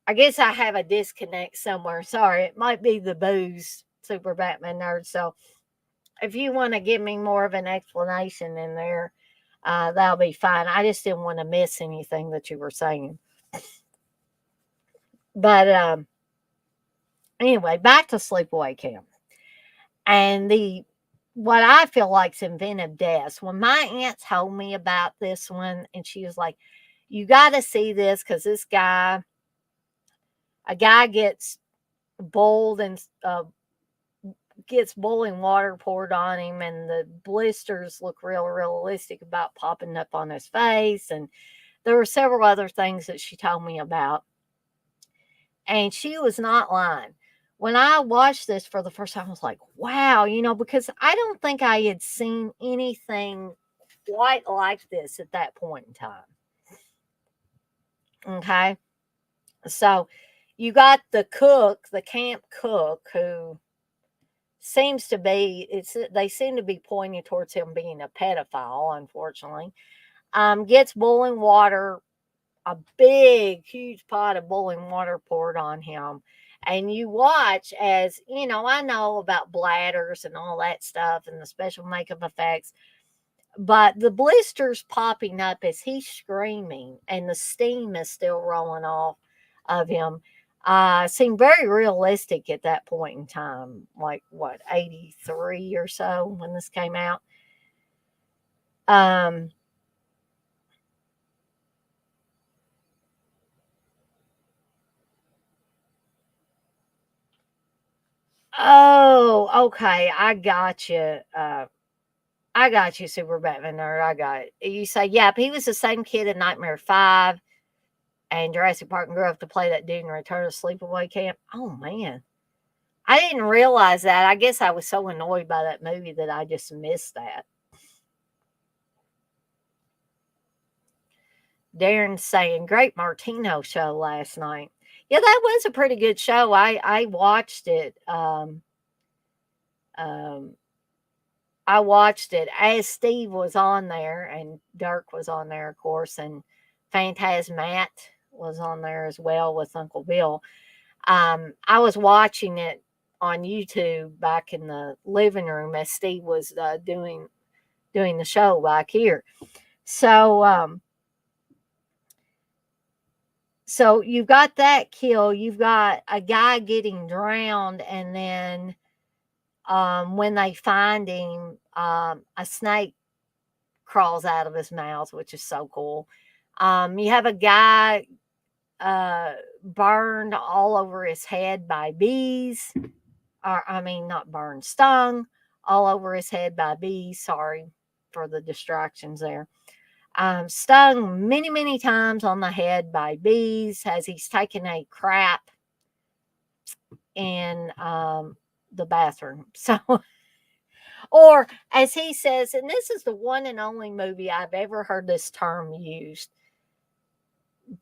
I guess I have a disconnect somewhere. Sorry, it might be the booze, Super Batman Nerd. So if you want to give me more of an explanation in there, that'll be fine. I just didn't want to miss anything that you were saying. But anyway, back to Sleepaway Camp. And what I feel like's inventive deaths. When my aunt told me about this one, and she was like, you got to see this because a guy gets boiled and gets boiling water poured on him, and the blisters look real realistic about popping up on his face. And there were several other things that she told me about. And she was not lying. When I watched this for the first time, I was like, wow, because I don't think I had seen anything quite like this at that point in time. Okay. So you got the camp cook, who they seem to be pointing towards him being a pedophile, unfortunately. Gets boiling water a big, huge pot of boiling water poured on him. And you watch as, I know about bladders and all that stuff and the special makeup effects, but the blisters popping up as he's screaming and the steam is still rolling off of him seemed very realistic at that point in time. Like, what, 83 or so when this came out? Um, oh, okay. I got you, Super Batman Nerd. I got it. You say, yeah, he was the same kid in Nightmare 5 and Jurassic Park and grew up to play that dude in Return to Sleepaway Camp. Oh, man. I didn't realize that. I guess I was so annoyed by that movie that I just missed that. Darren's saying, great Martino show last night. Yeah, that was a pretty good show. I watched it. I watched it as Steve was on there, and Dirk was on there, of course, and Phantasmat was on there as well with Uncle Bill. I was watching it on YouTube back in the living room as Steve was doing the show back here. So so you've got that kill, you've got a guy getting drowned, and then when they find him, a snake crawls out of his mouth, which is so cool. You have a guy burned all over his head by bees. Or, I mean, not burned, stung all over his head by bees. Sorry for the distractions there. Stung many, many times on the head by bees as he's taking a crap in the bathroom. So, or as he says, and this is the one and only movie I've ever heard this term used.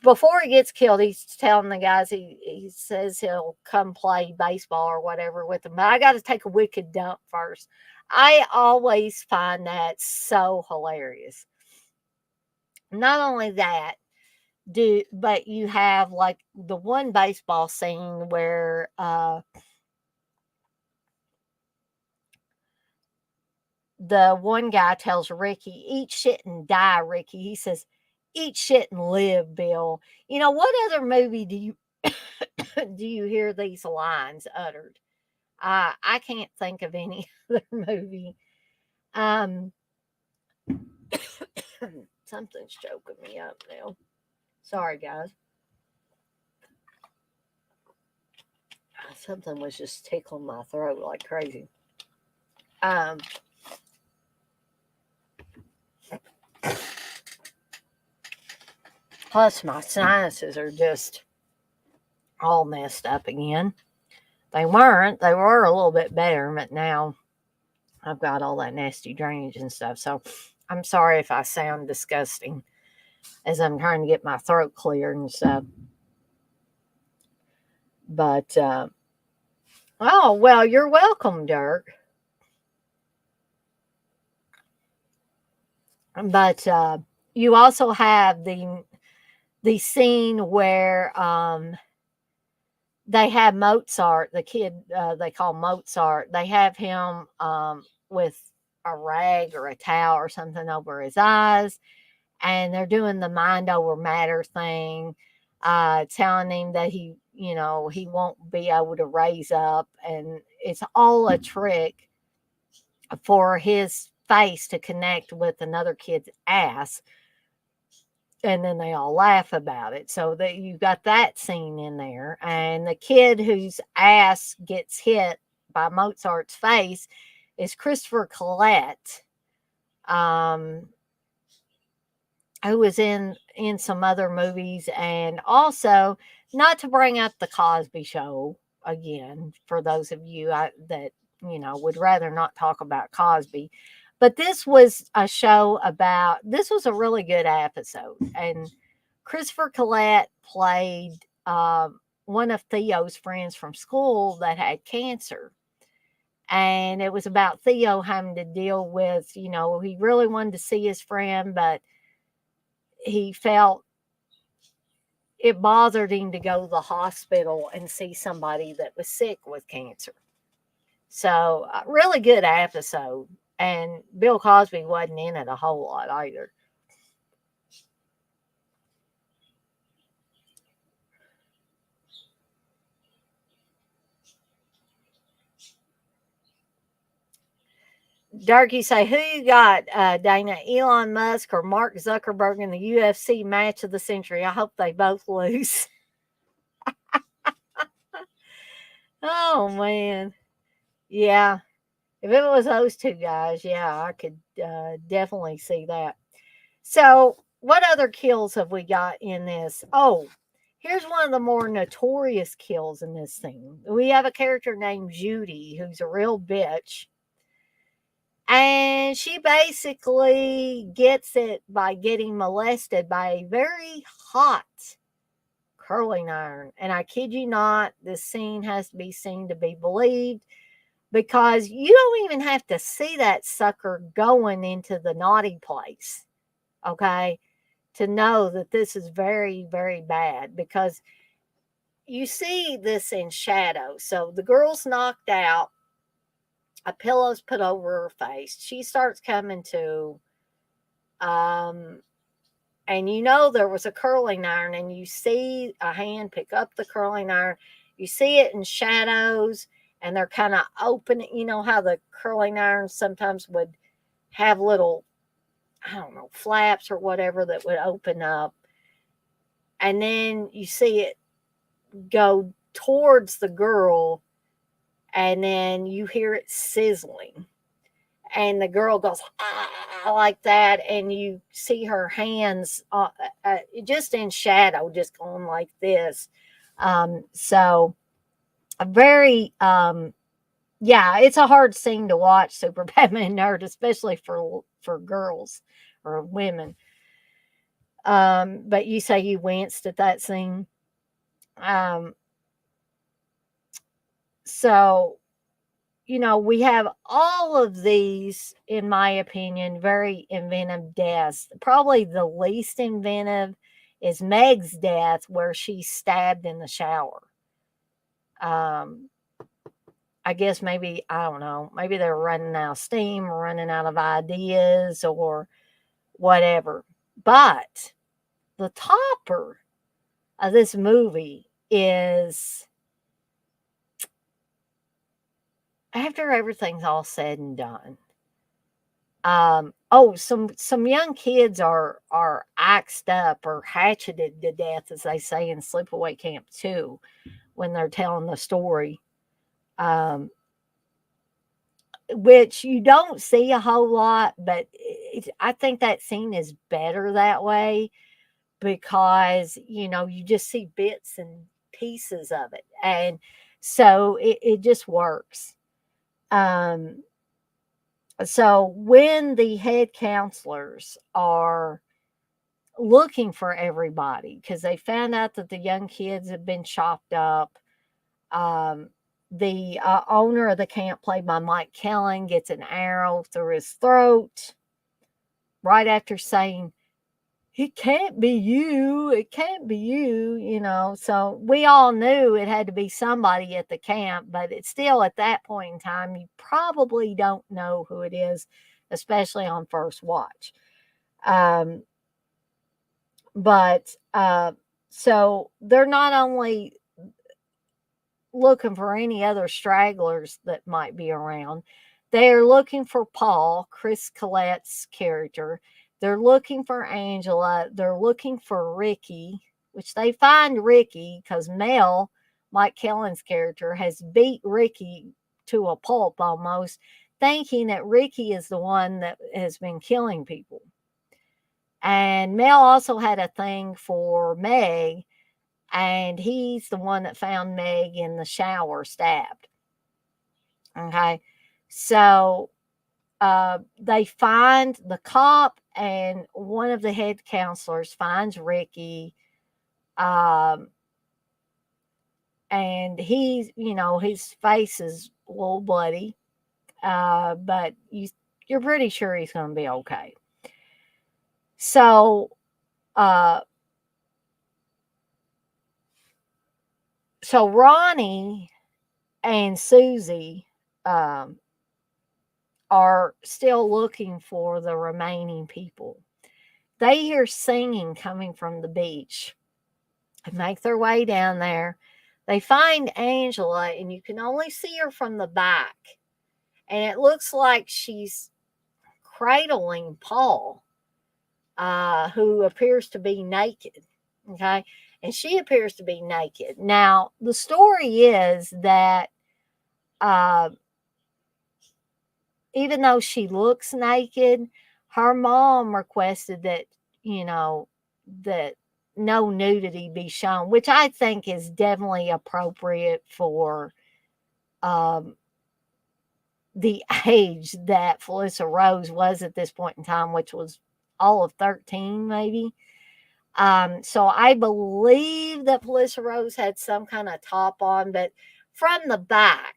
Before he gets killed, he's telling the guys, he says he'll come play baseball or whatever with them. But I got to take a wicked dump first. I always find that so hilarious. Not only that, but you have like the one baseball scene where the one guy tells Ricky, eat shit and die, Ricky. He says, eat shit and live, Bill. What other movie do you do you hear these lines uttered? I can't think of any other movie. Something's choking me up now. Sorry, guys. Something was just tickling my throat like crazy. Plus, my sinuses are just all messed up again. They weren't. They were a little bit better, but now I've got all that nasty drainage and stuff. So I'm sorry if I sound disgusting as I'm trying to get my throat cleared and stuff. But, oh, well, you're welcome, Dirk. But you also have the scene where they have Mozart, the kid they call Mozart. They have him with a rag or a towel or something over his eyes, and they're doing the mind over matter thing, telling him that he won't be able to raise up, and it's all a trick for his face to connect with another kid's ass. And then they all laugh about it. So that you got that scene in there. And the kid whose ass gets hit by Mozart's face is Christopher Collette, who was in some other movies. And also, not to bring up the Cosby Show again, for those of you that would rather not talk about Cosby. But this was a show this was a really good episode. And Christopher Collette played one of Theo's friends from school that had cancer. And it was about Theo having to deal with, he really wanted to see his friend, but he felt it bothered him to go to the hospital and see somebody that was sick with cancer. So, really good episode. And Bill Cosby wasn't in it a whole lot either. Darky say, who you got, Dana? Elon Musk or Mark Zuckerberg in the UFC match of the century? I hope they both lose. Oh, man. Yeah. If it was those two guys, yeah, I could definitely see that. So, what other kills have we got in this? Oh, here's one of the more notorious kills in this thing. We have a character named Judy who's a real bitch. And she basically gets it by getting molested by a very hot curling iron. And I kid you not, this scene has to be seen to be believed because you don't even have to see that sucker going into the naughty place, okay, to know that this is very, very bad because you see this in shadow. So the girl's knocked out, a pillow's put over her face. She starts coming to, um, and you know there was a curling iron, and you see a hand pick up the curling iron. You see it in shadows, and they're kind of open. You know how the curling irons sometimes would have little, I don't know, flaps or whatever that would open up. And then you see it go towards the girl, and then you hear it sizzling. And the girl goes, ah, like that. And you see her hands just in shadow, just going like this. So, a very, yeah, it's a hard scene to watch, Super Batman Nerd, especially for girls or women. But you say you winced at that scene. Um, so, we have all of these, in my opinion, very inventive deaths. Probably the least inventive is Meg's death, where she's stabbed in the shower. Um, I guess maybe, I don't know, maybe they're running out of steam, or running out of ideas, or whatever. But the topper of this movie is, after everything's all said and done, some young kids are axed up or hatcheted to death, as they say in Sleepaway Camp 2, when they're telling the story. Which you don't see a whole lot, but I think that scene is better that way because you just see bits and pieces of it, and so it just works. Um, so when the head counselors are looking for everybody because they found out that the young kids have been chopped up. Um, the owner of the camp, played by Mike Kellen, gets an arrow through his throat right after saying, "It can't be you. It can't be you." So we all knew it had to be somebody at the camp, but it's still, at that point in time, you probably don't know who it is, especially on first watch. Um, But so they're not only looking for any other stragglers that might be around, they're looking for Paul, Chris Collette's character. They're looking for Angela. They're looking for Ricky, which they find Ricky because Mel, Mike Kellen's character, has beat Ricky to a pulp almost, thinking that Ricky is the one that has been killing people. And Mel also had a thing for Meg, and he's the one that found Meg in the shower stabbed. Okay. So they find the cop, and one of the head counselors finds Ricky. Um, and his face is a little bloody, but you're pretty sure he's going to be okay. So, uh, So Ronnie and Susie are still looking for the remaining people. They hear singing coming from the beach and make their way down there. They find Angela, and you can only see her from the back. And it looks like she's cradling Paul, who appears to be naked. Okay. And she appears to be naked. Now, the story is that uh, even though she looks naked, her mom requested that, you know, that no nudity be shown, which I think is definitely appropriate for um, the age that Felissa Rose was at this point in time, which was all of 13, maybe. So I believe that Felissa Rose had some kind of top on, but from the back,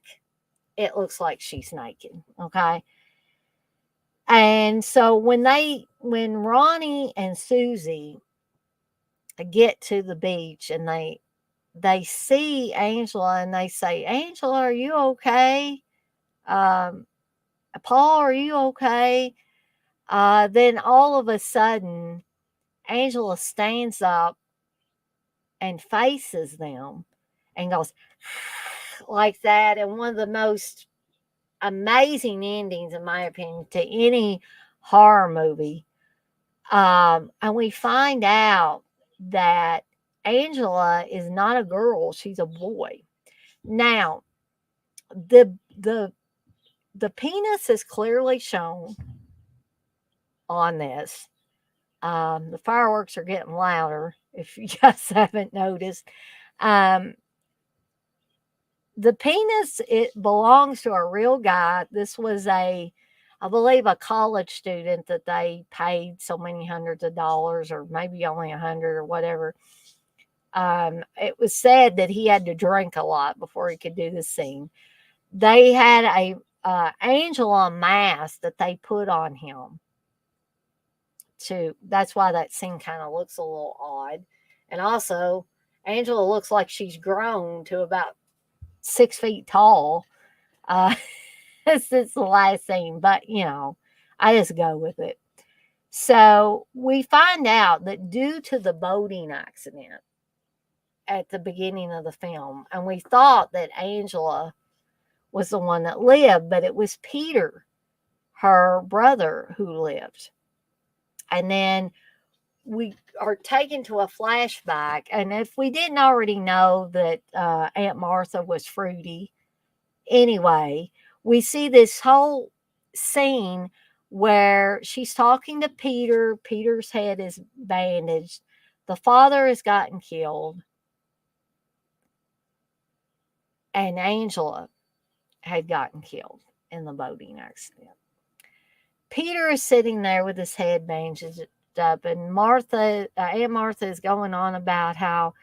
it looks like she's naked. Okay. And so when Ronnie and Susie get to the beach and they see Angela and they say, Angela, are you okay? Um, Paul, are you okay? Then all of a sudden, Angela stands up and faces them and goes like that. And one of the most amazing endings, in my opinion, to any horror movie. And we find out that Angela is not a girl, she's a boy. Now, the the the penis is clearly shown on this. The fireworks are getting louder, if you guys haven't noticed. Um, the penis, it belongs to a real guy. This was I believe, a college student that they paid so many hundreds of dollars, or maybe only 100 or whatever. It was said that he had to drink a lot before he could do the scene. They had a Angela mask that they put on him. That's why that scene kind of looks a little odd. And also, Angela looks like she's grown to about 6 feet tall. Uh, this is the last scene, but I just go with it. So we find out that due to the boating accident at the beginning of the film, and we thought that Angela was the one that lived, but it was Peter, her brother, who lived. And then we are taken to a flashback. And if we didn't already know that Aunt Martha was fruity, anyway, we see this whole scene where she's talking to Peter. Peter's head is bandaged. The father has gotten killed. And Angela had gotten killed in the boating accident. Peter is sitting there with his head bandaged up, and Aunt Martha is going on about how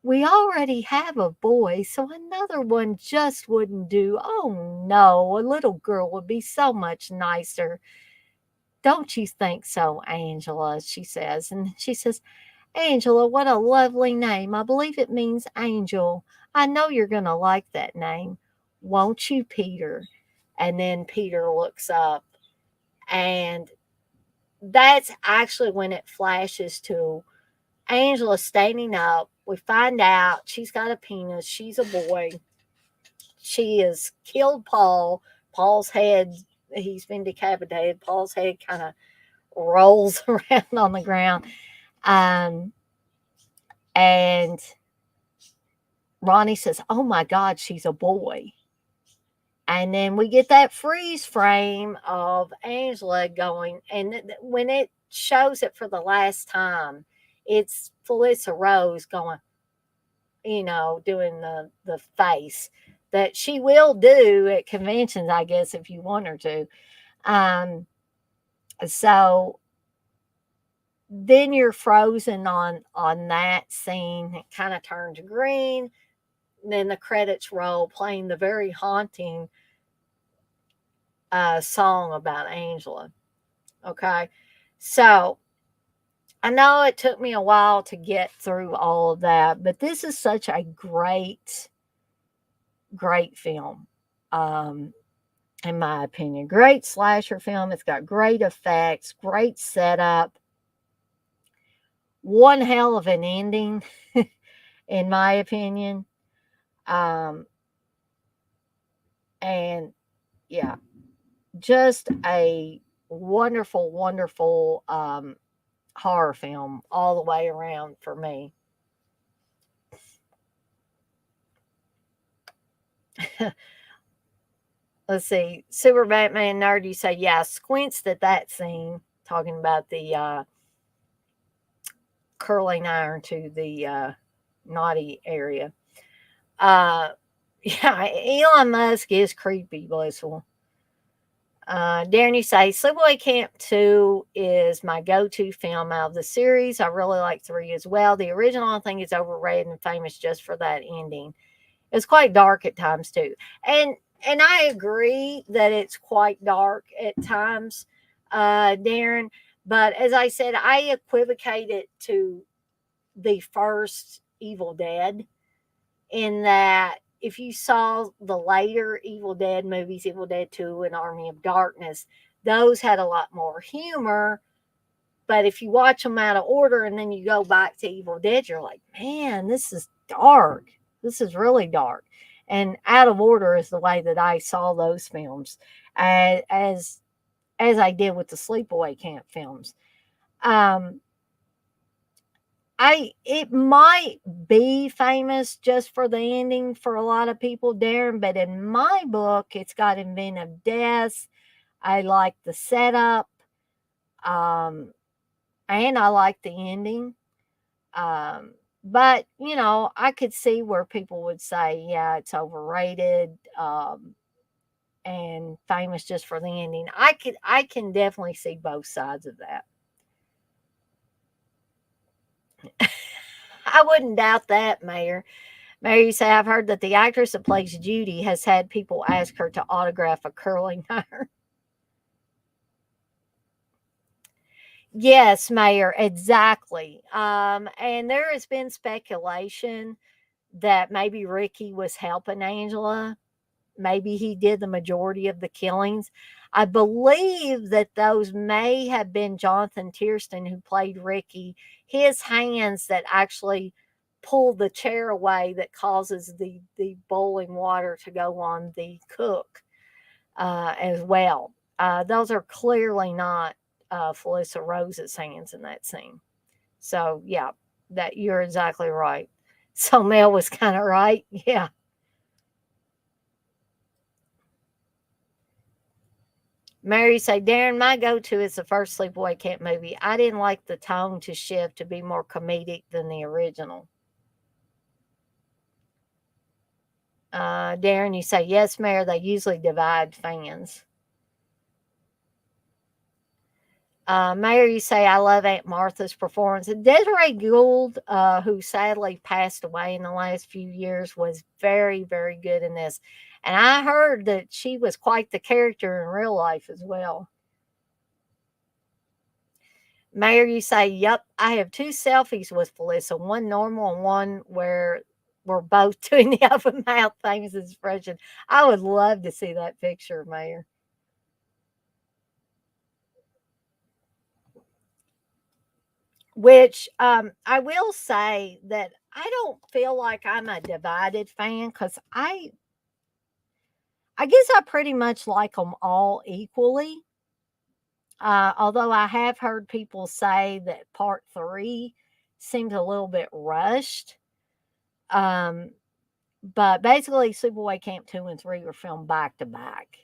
we already have a boy, so another one just wouldn't do. Oh no, a little girl would be so much nicer. Don't you think so, Angela? She says. And she says, Angela, what a lovely name. I believe it means angel. I know you're going to like that name. Won't you, Peter? And then Peter looks up, and that's actually when it flashes to Angela standing up. We find out she's got a penis. She's a boy. She has killed Paul. Paul's head, he's been decapitated. Paul's head kind of rolls around on the ground. And Ronnie says, oh my God, she's a boy. And then we get that freeze frame of Angela going. And when it shows it for the last time, it's Felissa Rose going, doing the face that she will do at conventions, I guess, if you want her to. So then you're frozen on that scene. It kind of turns green. Then the credits roll, playing the very haunting song about Angela. Okay, so I know it took me a while to get through all of that, but this is such a great, great film. Um, in my opinion, great slasher film. It's got great effects, great setup, one hell of an ending, in my opinion. Um, and yeah, just a wonderful, wonderful horror film all the way around for me. Let's see, Super Batman Nerd, you say, yeah, squints at that scene, talking about the curling iron to the naughty area. Uh, yeah, Elon Musk is creepy, blissful. Darren, you say, Sleepaway Camp 2 is my go to film out of the series. I really like 3 as well. The original, I think, is overrated and famous just for that ending. It's quite dark at times, too. And I agree that it's quite dark at times, Darren. But as I said, I equivocate it to the first Evil Dead, in that if you saw the later Evil Dead movies, Evil Dead 2 and Army of Darkness, those had a lot more humor. But if you watch them out of order and then you go back to Evil Dead, you're like, man, this is dark. This is really dark. And out of order is the way that I saw those films, as I did with the Sleepaway Camp films. Um, it might be famous just for the ending for a lot of people, Darren, but in my book, it's got inventive deaths. I like the setup, um, and I like the ending. But I could see where people would say, yeah, it's overrated, and famous just for the ending. I can definitely see both sides of that. I wouldn't doubt that, Mayor. Mary, you say, I've heard that the actress that plays Judy has had people ask her to autograph a curling iron. Yes, Mayor, exactly. And there has been speculation that maybe Ricky was helping Angela. Maybe he did the majority of the killings. I believe that those may have been Jonathan Tiersten, who played Ricky, his hands that actually pull the chair away that causes the boiling water to go on the cook, as well. Those are clearly not Felissa Rose's hands in that scene. So yeah, that you're exactly right. So Mel was kind of right. Yeah. Mary say, Darren, my go-to is the first Sleepaway Camp movie. I didn't like the tone to shift to be more comedic than the original. Darren, you say, yes, Mayor, they usually divide fans. Mayor, you say, I love Aunt Martha's performance. And Desiree Gould, who sadly passed away in the last few years, was very, very good in this. And I heard that she was quite the character in real life as well. Mayor, you say, yep, I have 2 selfies with Felissa, one normal and one where we're both doing the open mouth famous expression. I would love to see that picture, Mayor. Which I will say that I don't feel like I'm a divided fan, because I guess I pretty much like them all equally. Although I have heard people say that part 3 seems a little bit rushed. Um, But basically, Sleepaway Camp 2 and 3 were filmed back to back.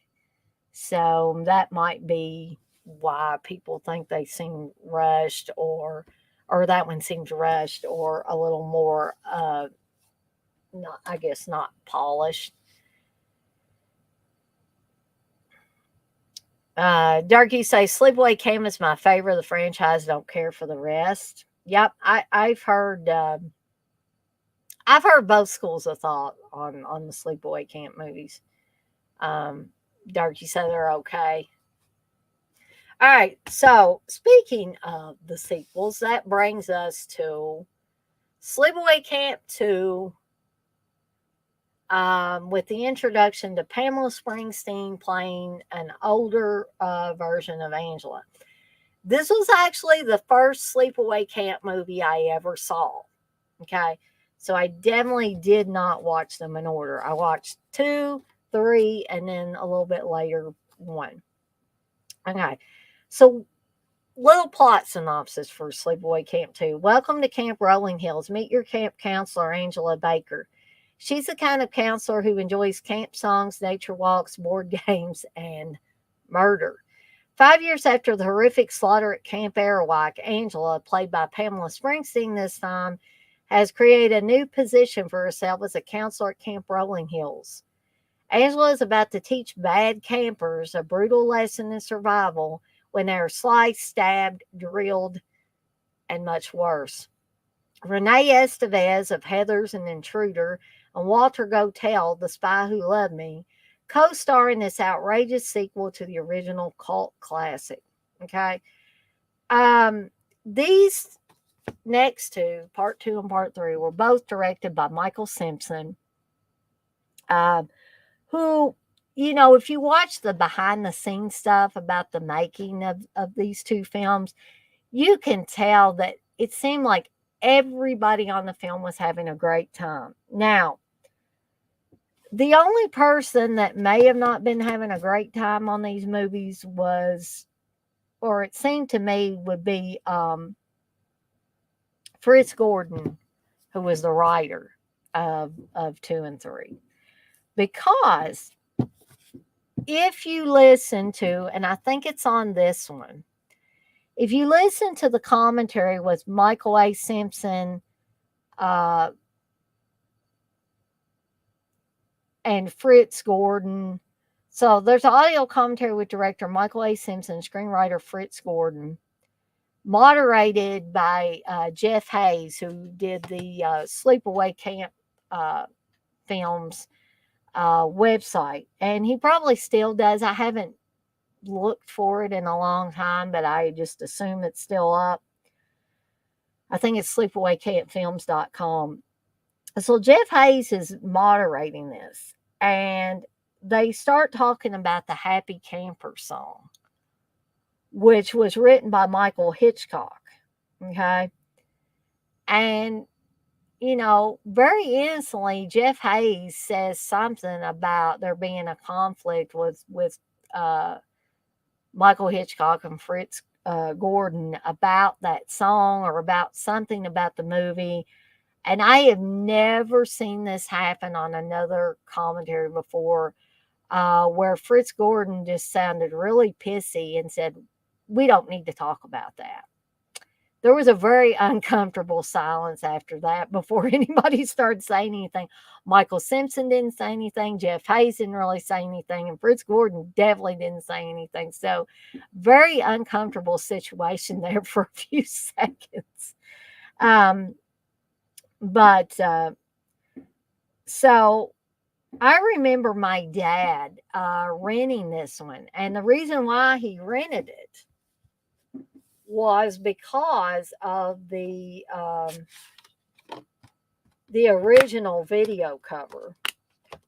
So that might be why people think they seem rushed, or that one seems rushed, or a little more not, I guess, not polished. Darky says Sleepaway Camp is my favorite of the franchise, don't care for the rest. Yep, I've heard both schools of thought on the Sleepaway Camp movies. Um, Darky said they're okay. All right. So, speaking of the sequels, that brings us to Sleepaway Camp 2, with the introduction to Pamela Springsteen playing an older version of Angela. This was actually the first Sleepaway Camp movie I ever saw. Okay. So I definitely did not watch them in order. I watched 2, 3, and then a little bit later 1. Okay. So, little plot synopsis for Sleepaway Camp 2. Welcome to Camp Rolling Hills. Meet your camp counselor, Angela Baker. She's the kind of counselor who enjoys camp songs, nature walks, board games, and murder. 5 years after the horrific slaughter at Camp Arawak, Angela, played by Pamela Springsteen this time, has created a new position for herself as a counselor at Camp Rolling Hills. Angela is about to teach bad campers a brutal lesson in survival when they are sliced, stabbed, drilled, and much worse. Renee Estevez of Heathers and Intruder and Walter Gotell, The Spy Who Loved Me, co-star in this outrageous sequel to the original cult classic. Okay. These next two, part 2 and part 3, were both directed by Michael Simpson, who, if you watch the behind the scenes stuff about the making of these two films, you can tell that it seemed like everybody on the film was having a great time. Now, the only person that may have not been having a great time on these movies was, or it seemed to me, would be Fritz Gordon, who was the writer of 2 and 3. Because if you listen to, and I think it's on this one, if you listen to the commentary with Michael A. Simpson and Fritz Gordon, so there's audio commentary with director Michael A. Simpson, screenwriter Fritz Gordon, moderated by Jeff Hayes, who did the Sleepaway Camp films website, and he probably still does. I haven't looked for it in a long time, but I just assume it's still up. I think it's sleepawaycampfilms.com. So Jeff Hayes is moderating this, and they start talking about the Happy Camper song, which was written by Michael Hitchcock. Okay. And, very innocently, Jeff Hayes says something about there being a conflict with Michael Hitchcock and Fritz Gordon about that song or about something about the movie. And I have never seen this happen on another commentary before, where Fritz Gordon just sounded really pissy and said, "We don't need to talk about that." There was a very uncomfortable silence after that before anybody started saying anything. Michael Simpson didn't say anything. Jeff Hayes didn't really say anything. And Fritz Gordon definitely didn't say anything. So, very uncomfortable situation there for a few seconds. So I remember my dad renting this one. And the reason why he rented it was because of the original video cover,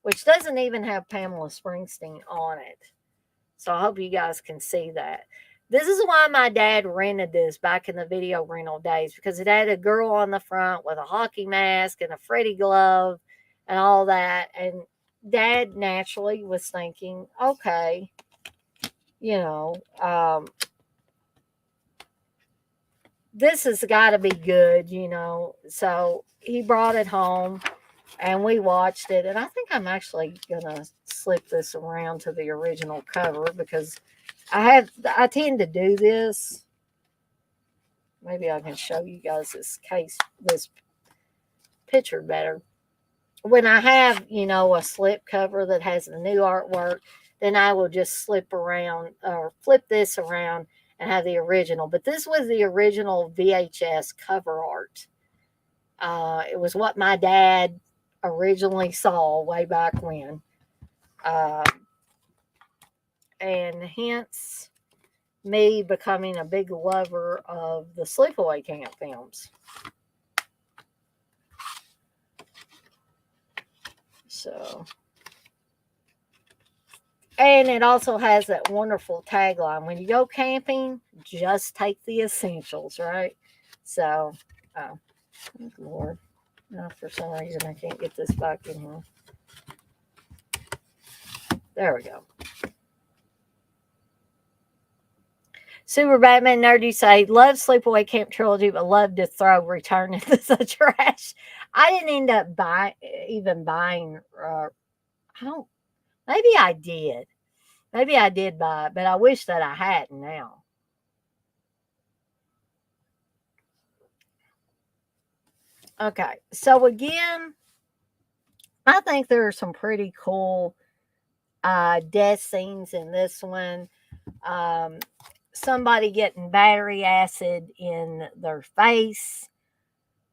which doesn't even have Pamela Springsteen on it. So I hope you guys can see that. This is why my dad rented this back in the video rental days, because it had a girl on the front with a hockey mask and a Freddy glove and all that. And Dad naturally was thinking, okay, this has got to be good, So he brought it home and we watched it. And I think I'm actually going to slip this around to the original cover because I tend to do this. Maybe I can show you guys this picture better. When I have, a slip cover that has the new artwork, then I will just flip this around and have the original. But this was the original VHS cover art. It was what my dad originally saw way back when. And hence, me becoming a big lover of the sleepaway camp films. So, and it also has that wonderful tagline: when you go camping, just take the essentials, right? So, oh, Lord. No, for some reason I can't get this back in here. There we go. Super Batman Nerdy say, love Sleepaway Camp Trilogy, but love to throw Return into the trash. I didn't end up even buying, I don't, maybe I did. Maybe I did buy it, but I wish that I hadn't now. Okay, so again, I think there are some pretty cool death scenes in this one. Somebody getting battery acid in their face,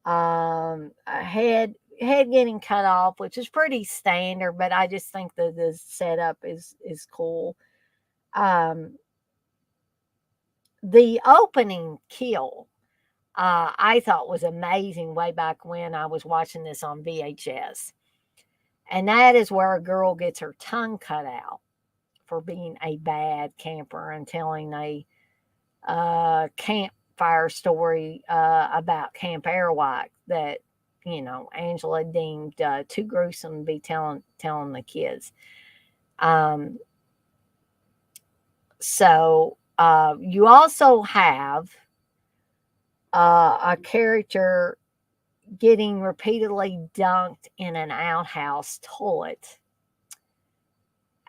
a head getting cut off, which is pretty standard, but I just think that the setup is cool. The opening kill, I thought was amazing way back when I was watching this on VHS. And that is where a girl gets her tongue cut out for being a bad camper and telling a campfire story about Camp Airwhite that, you know, Angela deemed too gruesome to be telling the kids. So you also have a character getting repeatedly dunked in an outhouse toilet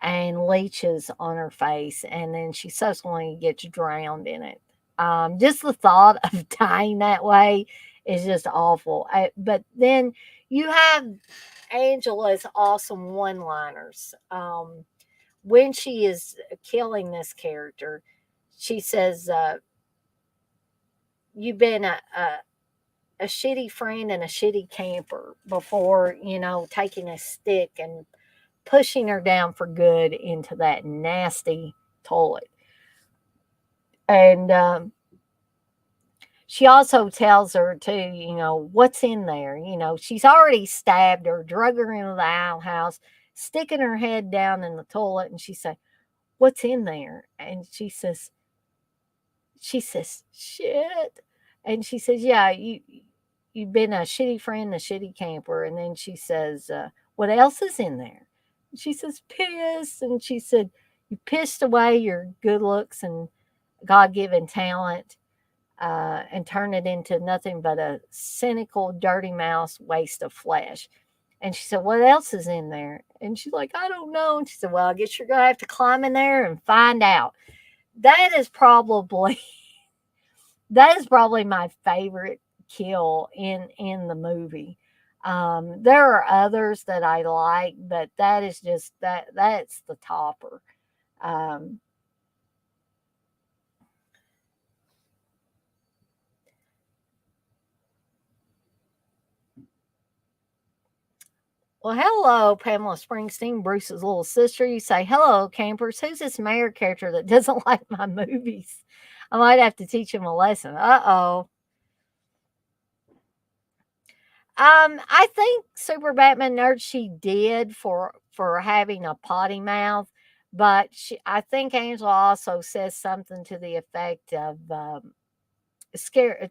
and leeches on her face, and then she subsequently gets drowned in it. Just the thought of dying that way is just awful. But then you have Angela's awesome one-liners. When she is killing this character, she says, "You've been a shitty friend and a shitty camper," before, you know, taking a stick and pushing her down for good into that nasty toilet. And she also tells her, too, you know, what's in there. You know, she's already stabbed her, drug her into the outhouse, sticking her head down in the toilet, and she said, "What's in there?" And she says, "Shit." And she says, "Yeah, you've been a shitty friend, a shitty camper." And then she says, "What else is in there?" And she says, "Piss." And she said, "You pissed away your good looks and God-given talent and turned it into nothing but a cynical, dirty mouse waste of flesh." And she said, "What else is in there?" And she's like, "I don't know." And she said, "Well, I guess you're going to have to climb in there and find out." That is probably my favorite kill in the movie. There are others that I like, but that is just that's the topper. Um, well, hello, Pamela Springsteen, Bruce's little sister. You say, "Hello, campers. Who's this mayor character that doesn't like my movies? I might have to teach him a lesson." Uh-oh. I think Super Batman Nerd, she did for having a potty mouth, but I think Angela also says something to the effect of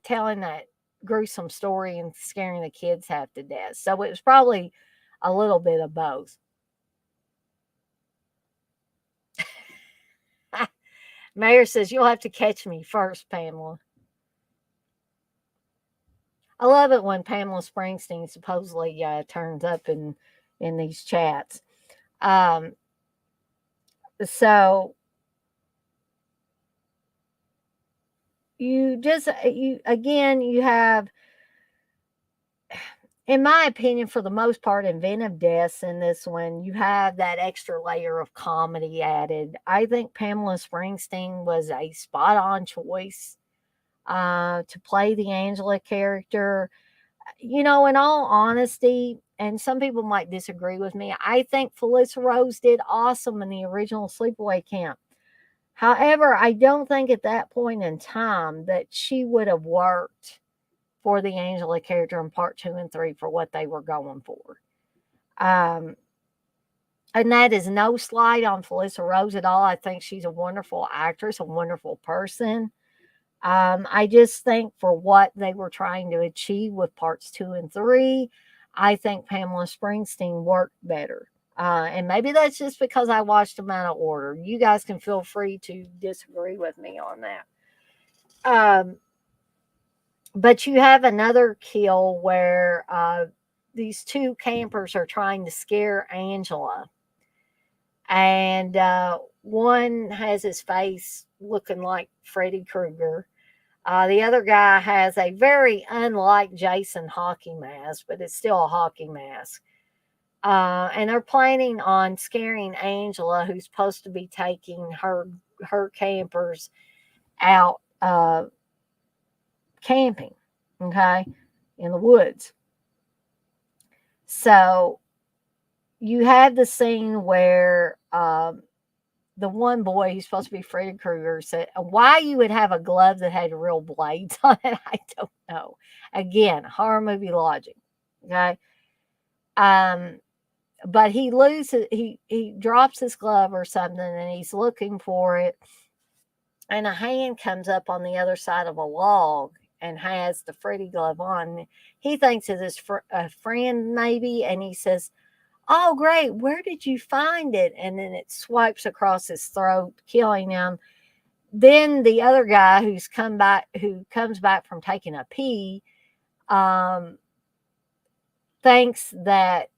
telling that gruesome story and scaring the kids half to death. So it was probably a little bit of both. Mayor says, "You'll have to catch me first, Pamela." I love it when Pamela Springsteen supposedly turns up in these chats. Um, so you have, in my opinion, for the most part, inventive deaths in this one. You have that extra layer of comedy added. I think Pamela Springsteen was a spot on choice to play the Angela character. You know, in all honesty, and some people might disagree with me, I think Felissa Rose did awesome in the original Sleepaway Camp. However, I don't think at that point in time that she would have worked for the Angela character in part 2 and 3 for what they were going for. Um, and that is no slight on Felissa Rose at all. I think she's a wonderful actress, a wonderful person. I just think for what they were trying to achieve with parts 2 and 3, I think Pamela Springsteen worked better. And maybe that's just because I watched them out of order. You guys can feel free to disagree with me on that. But you have another kill where these two campers are trying to scare Angela. And one has his face looking like Freddy Krueger. The other guy has a very unlike Jason hockey mask, but it's still a hockey mask. And they're planning on scaring Angela, who's supposed to be taking her campers out camping, okay, in the woods. So you have the scene where the one boy who's supposed to be Freddy Krueger said, why you would have a glove that had real blades on it, I don't know. Again, horror movie logic. Okay. But he loses, he drops his glove or something and he's looking for it. And a hand comes up on the other side of a log and has the Freddy glove on. He thinks it's a friend maybe. And he says, oh, great. Where did you find it? And then it swipes across his throat, killing him. Then the other guy who comes back from taking a pee, thinks that,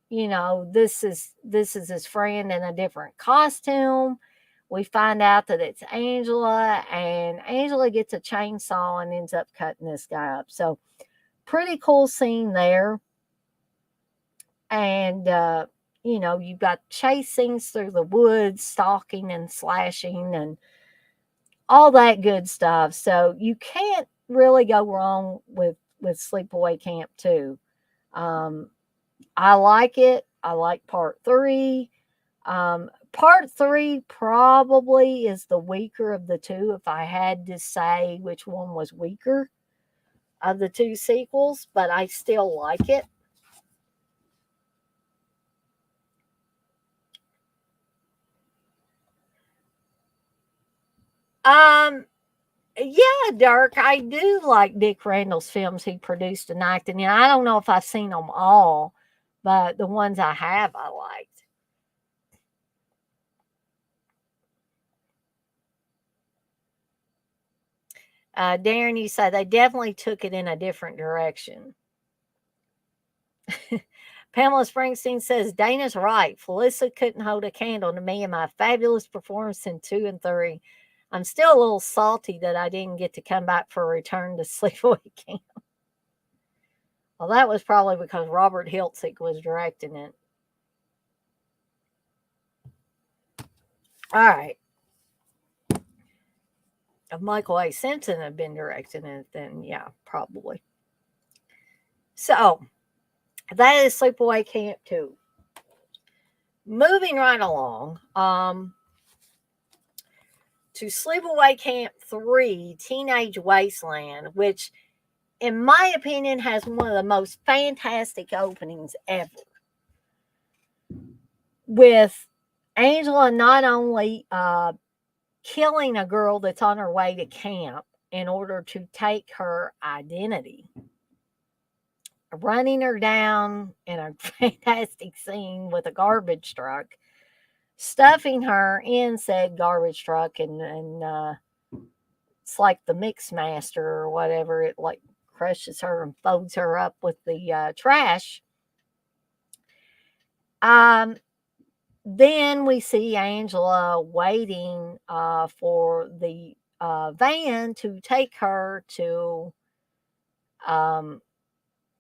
this is his friend in a different costume. We find out that it's Angela, and Angela gets a chainsaw and ends up cutting this guy up. So pretty cool scene there. And, you've got chase scenes through the woods, stalking and slashing and all that good stuff. So you can't really go wrong with Sleepaway Camp 2. I like it. I like part 3. Part 3 probably is the weaker of the two, if I had to say which one was weaker of the two sequels, but I still like it. Yeah, Dirk, I do like Dick Randall's films he produced and acted in. I don't know if I've seen them all, but the ones I have, I liked. Darren, you say they definitely took it in a different direction. Pamela Springsteen says, Dana's right. Felissa couldn't hold a candle to me and my fabulous performance in 2 and 3. I'm still a little salty that I didn't get to come back for a return to Sleepaway Camp. Well, that was probably because Robert Hiltzik was directing it. All right. If Michael A. Simpson had been directing it, then yeah, probably. So, that is Sleepaway Camp 2. Moving right along, to Sleepaway Camp 3, Teenage Wasteland, which, in my opinion, has one of the most fantastic openings ever. With Angela not only killing a girl that's on her way to camp in order to take her identity, running her down in a fantastic scene with a garbage truck, stuffing her in said garbage truck, and it's like the mix master or whatever. It like crushes her and folds her up with the trash. Then we see Angela waiting for the van to take her to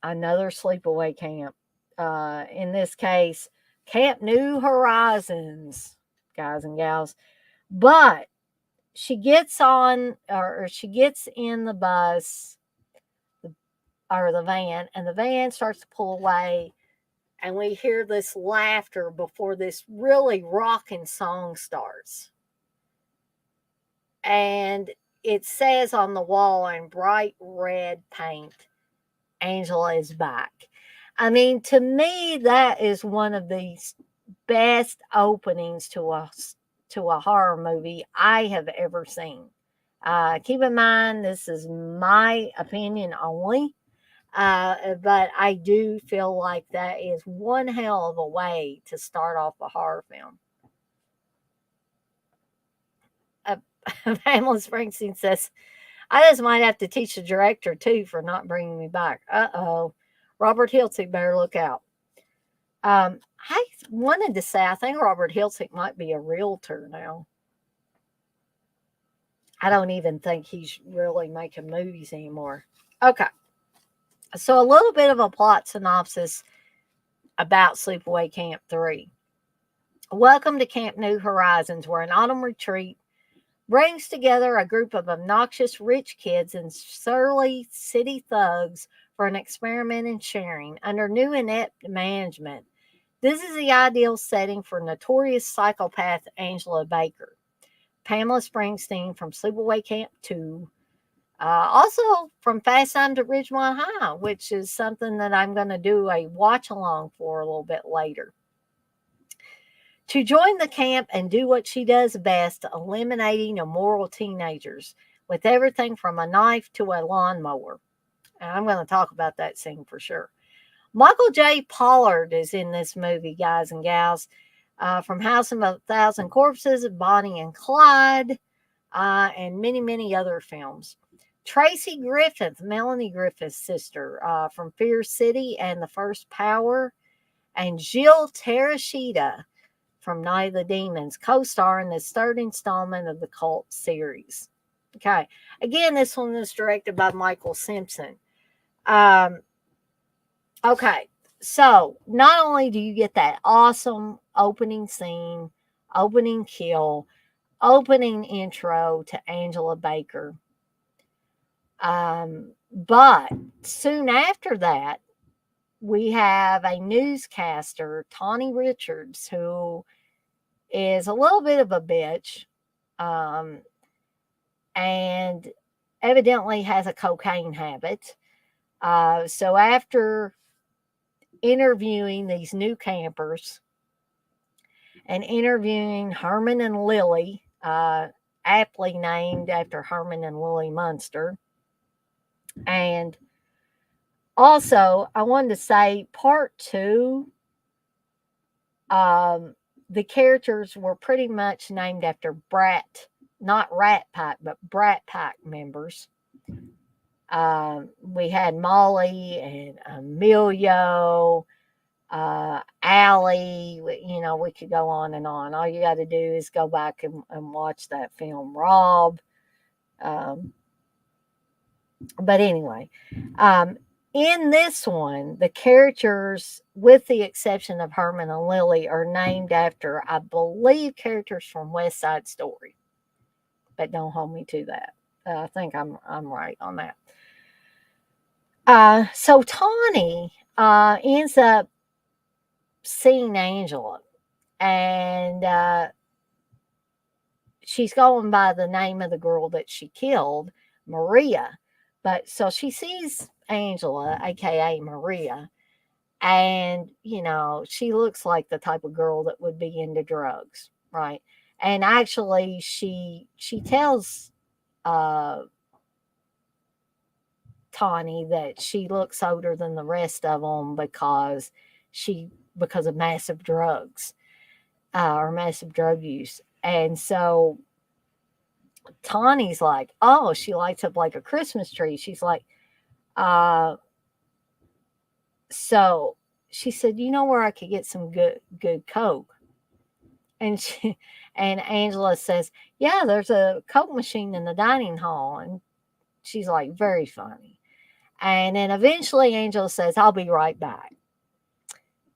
another sleepaway camp. In this case, Camp New Horizons, guys and gals. But she gets on, or she gets in the bus or the van, and the van starts to pull away. And we hear this laughter before this really rocking song starts. and it says on the wall in bright red paint, Angela is back. I mean, to me, that is one of the best openings to a horror movie I have ever seen. Keep in mind, this is my opinion only, but I do feel like that is one hell of a way to start off a horror film. Uh, Pamela Springsteen says, I just might have to teach the director too for not bringing me back. Uh-oh. Robert Hiltzik better look out. I wanted to say, I think Robert Hiltzik might be a realtor now. I don't even think he's really making movies anymore. Okay. So, a little bit of a plot synopsis about Sleepaway Camp 3. Welcome to Camp New Horizons, where an autumn retreat brings together a group of obnoxious rich kids and surly city thugs for an experiment in sharing under new inept management. This is the ideal setting for notorious psychopath Angela Baker. Pamela Springsteen from Sleepaway Camp 2. Also from Fast Times at Ridgemont High, which is something that I'm going to do a watch along for a little bit later. To join the camp and do what she does best, eliminating immoral teenagers with everything from a knife to a lawnmower. And I'm going to talk about that scene for sure. Michael J. Pollard is in this movie, guys and gals, from House of a Thousand Corpses, Bonnie and Clyde, and many, many other films. Tracy Griffith, Melanie Griffith's sister, from Fear City and The First Power, and Jill Terashita from Night of the Demons, co-star in this third installment of the Cult series. Okay, again, this one was directed by Michael Simpson. Okay, so not only do you get that awesome opening scene, opening kill, opening intro to Angela Baker, but soon after that, we have a newscaster, Tawny Richards, who is a little bit of a bitch, and evidently has a cocaine habit. So after interviewing these new campers and interviewing Herman and Lily, aptly named after Herman and Lily Munster. And also, I wanted to say part 2, the characters were pretty much named after not Rat Pack, but Brat Pack members. We had Molly and Emilio, Allie, we could go on and on. All you got to do is go back and watch that film, Rob. But anyway, in this one, the characters, with the exception of Herman and Lily, are named after, I believe, characters from West Side Story. But don't hold me to that. I think I'm right on that. So Tawny ends up seeing Angela, and she's going by the name of the girl that she killed, Maria. But so she sees Angela, aka Maria, and she looks like the type of girl that would be into drugs, right? And actually, she tells Tawny that she looks older than the rest of them because of massive drugs, or massive drug use. And so Tawny's like, oh, she lights up like a Christmas tree. She's like, so she said, you know where I could get some good coke? And Angela says, yeah, there's a coke machine in the dining hall. And she's like, very funny. And then eventually Angela says, I'll be right back.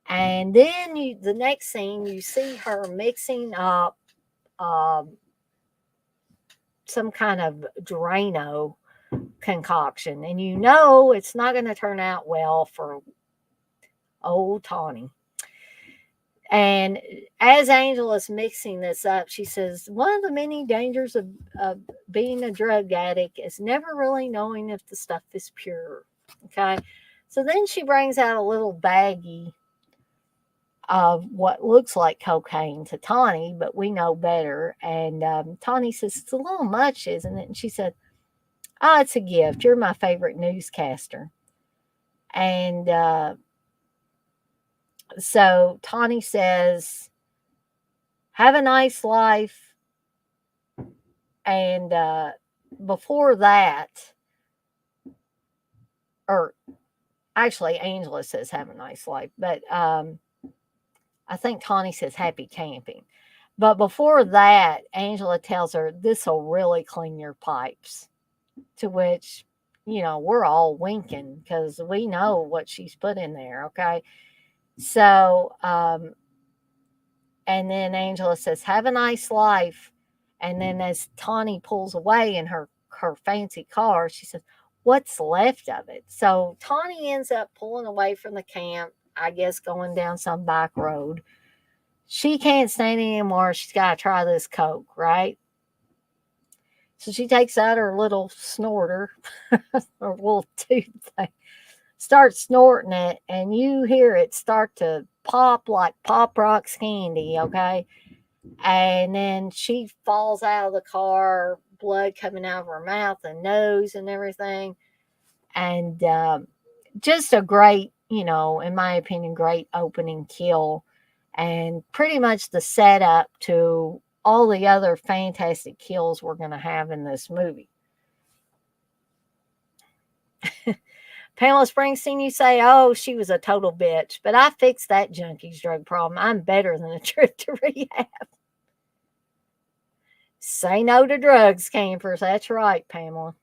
And then the next scene, you see her mixing up some kind of Drano concoction. And it's not going to turn out well for old Tawny. And as Angela's mixing this up, she says, one of the many dangers of being a drug addict is never really knowing if the stuff is pure. Okay. So then she brings out a little baggie of what looks like cocaine to Tawny, but we know better. And Tawny says, it's a little much, isn't it? And she said, oh, it's a gift. You're my favorite newscaster. And so Tawny says, have a nice life. And before that, or actually, Angela says, have a nice life. But I think Tawny says, happy camping. But before that, Angela tells her, this will really clean your pipes. To which, we're all winking because we know what she's put in there. Okay. So, and then Angela says, have a nice life. And then as Tawny pulls away in her fancy car, she says, what's left of it? So Tawny ends up pulling away from the camp, I guess going down some back road. She can't stand it anymore. She's got to try this Coke, right? So she takes out her little snorter, or little tooth thing, starts snorting it, and you hear it start to pop like Pop Rocks candy, okay? And then she falls out of the car, blood coming out of her mouth and nose and everything. And just a great, in my opinion, great opening kill. And pretty much the setup to all the other fantastic kills we're going to have in this movie. Pamela Springsteen, you say, oh, she was a total bitch, but I fixed that junkie's drug problem. I'm better than a trip to rehab. Say no to drugs, campers. That's right, Pamela.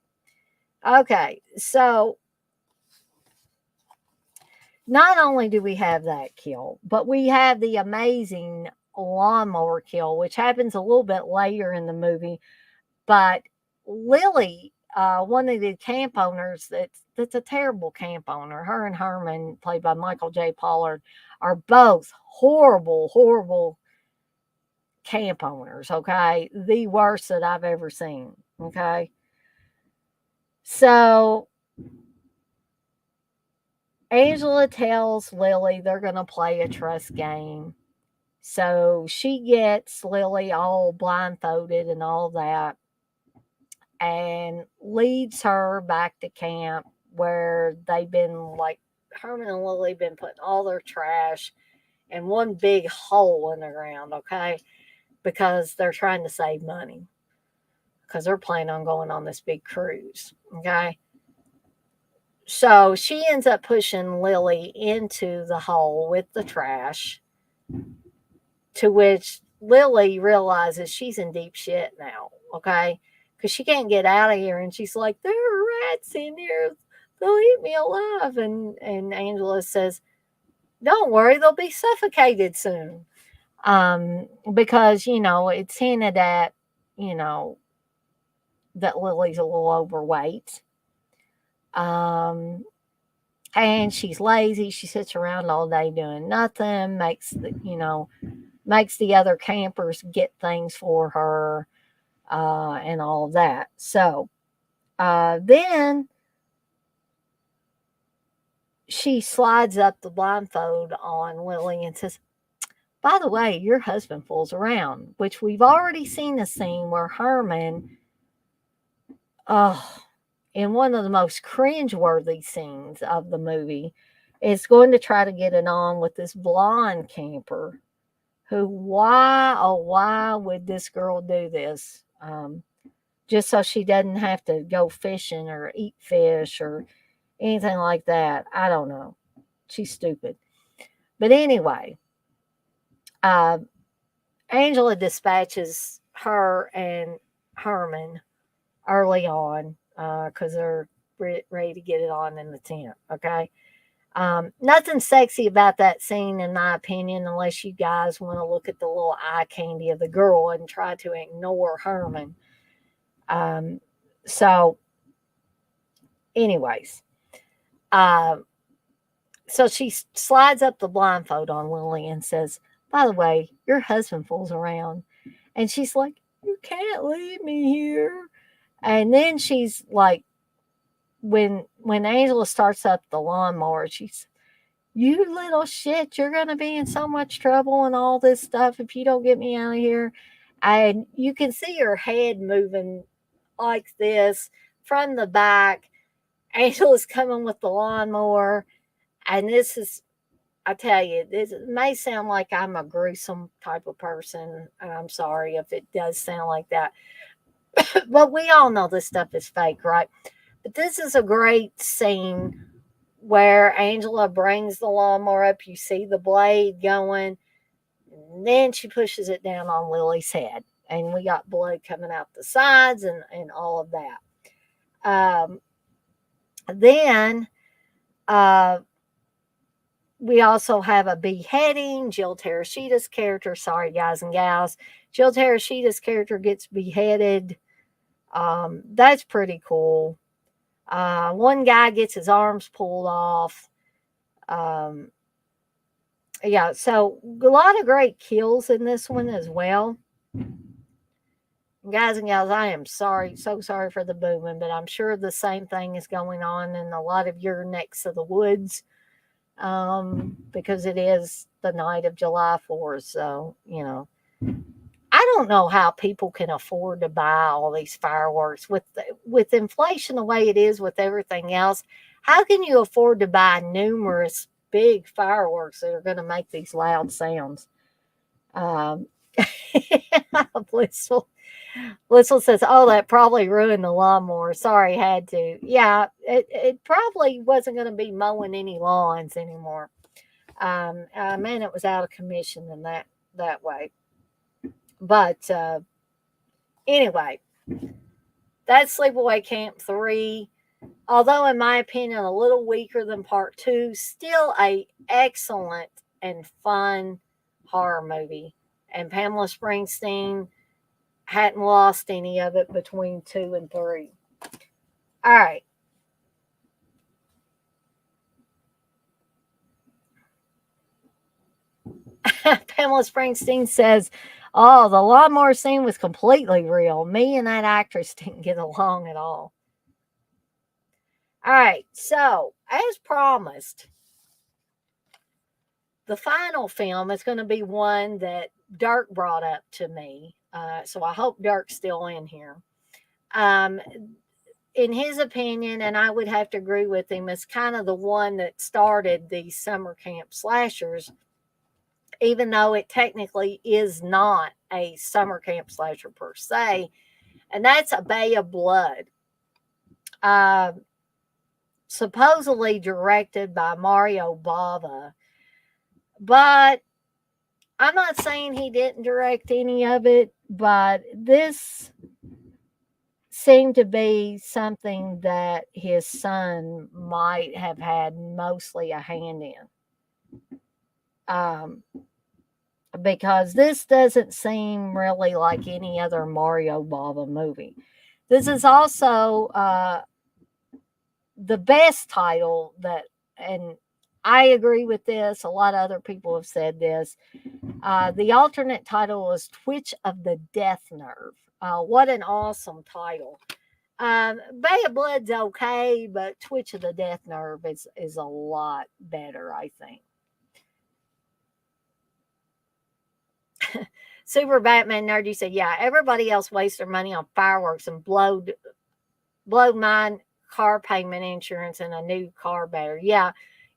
Okay, so not only do we have that kill, but we have the amazing lawnmower kill, which happens a little bit later in the movie. But Lily, one of the camp owners, that's a terrible camp owner. Her and Herman, played by Michael J. Pollard, are both horrible, horrible camp owners. Okay, the worst that I've ever seen. Okay, so Angela tells Lily they're going to play a trust game. So she gets Lily all blindfolded and all that, and leads her back to camp where they've been, like, Herman and Lily been putting all their trash in one big hole in the ground, okay? Because they're trying to save money. Because they're planning on going on this big cruise, okay? So she ends up pushing Lily into the hole with the trash, to which Lily realizes she's in deep shit now, okay? Because she can't get out of here. And she's like, there are rats in here. They'll eat me alive. And Angela says, don't worry, they'll be suffocated soon. Because, it's hinted at, that Lily's a little overweight. And she's lazy. She sits around all day doing nothing, makes the other campers get things for her, and all of that. So then she slides up the blindfold on Lily and says, by the way, your husband fools around, which we've already seen a scene where Herman, in one of the most cringeworthy scenes of the movie, is going to try to get it on with this blonde camper who, why would this girl do this? Just so she doesn't have to go fishing or eat fish or anything like that. I don't know. She's stupid. But anyway, Angela dispatches her and Herman early on because they're ready to get it on in the tent. Okay. Nothing sexy about that scene, in my opinion, unless you guys want to look at the little eye candy of the girl and try to ignore Herman. So, anyways, so she slides up the blindfold on Lily and says, by the way, your husband fools around. And she's like, you can't leave me here. And then she's like, when Angela starts up the lawnmower, she's, you little shit, you're going to be in so much trouble and all this stuff if you don't get me out of here. And you can see her head moving like this from the back. Angela's coming with the lawnmower. And this is, I tell you, this may sound like I'm a gruesome type of person. And I'm sorry if it does sound like that. But we all know this stuff is fake, right? But this is a great scene where Angela brings the lawnmower up. You see the blade going. And then she pushes it down on Lily's head. And we got blood coming out the sides and all of that. Then we also have a beheading. Jill Terashita's character, sorry guys and gals, Jill Terashita's character gets beheaded. That's pretty cool. One guy gets his arms pulled off. Yeah, so a lot of great kills in this one as well. Guys and gals, I am sorry, so sorry for the booming, but I'm sure the same thing is going on in a lot of your necks of the woods, because it is the night of July 4th. So, I don't know how people can afford to buy all these fireworks with inflation the way it is with everything else. How can you afford to buy numerous big fireworks that are going to make these loud sounds? Blissful says, "Oh, that probably ruined the lawnmower. Sorry, had to." Yeah, it probably wasn't going to be mowing any lawns anymore. Man, it was out of commission in that way. But anyway, that's Sleepaway Camp 3. Although, in my opinion, a little weaker than part 2, still a excellent and fun horror movie. And Pamela Springsteen hadn't lost any of it between 2 and 3. All right. Pamela Springsteen says, oh, the lawnmower scene was completely real. Me and that actress didn't get along at all. All right, so as promised, the final film is going to be one that Dirk brought up to me. So I hope Dirk's still in here. In his opinion, and I would have to agree with him, it's kind of the one that started the summer camp slashers, even though it technically is not a summer camp slasher per se, and that's A Bay of Blood. Supposedly directed by Mario Bava, but I'm not saying he didn't direct any of it, but this seemed to be something that his son might have had mostly a hand in. Because this doesn't seem really like any other Mario Bava movie. This is also the best title that, and I agree with this, a lot of other people have said this. The alternate title is Twitch of the Death Nerve. What an awesome title. Bay of Blood's okay, but Twitch of the Death Nerve is a lot better, I think. Super Batman Nerd, you said, yeah, everybody else wastes their money on fireworks and blowed my car payment insurance and a new car battery. Yeah,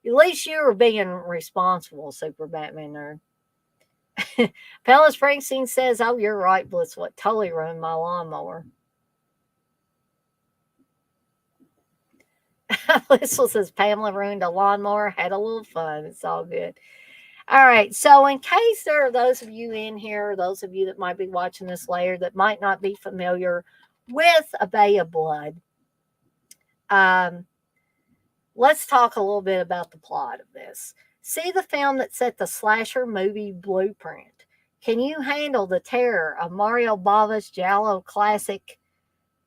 at least you were being responsible, Super Batman Nerd. Pamela Springsteen says, oh, you're right, Bliss. What totally ruined my lawnmower. Blissful says, Pamela ruined a lawnmower, had a little fun. It's all good. All right. So, in case there are those of you in here, those of you that might be watching this later that might not be familiar with A Bay of Blood, let's talk a little bit about the plot of this. See the film that set the slasher movie blueprint. Can you handle the terror of Mario Bava's giallo classic,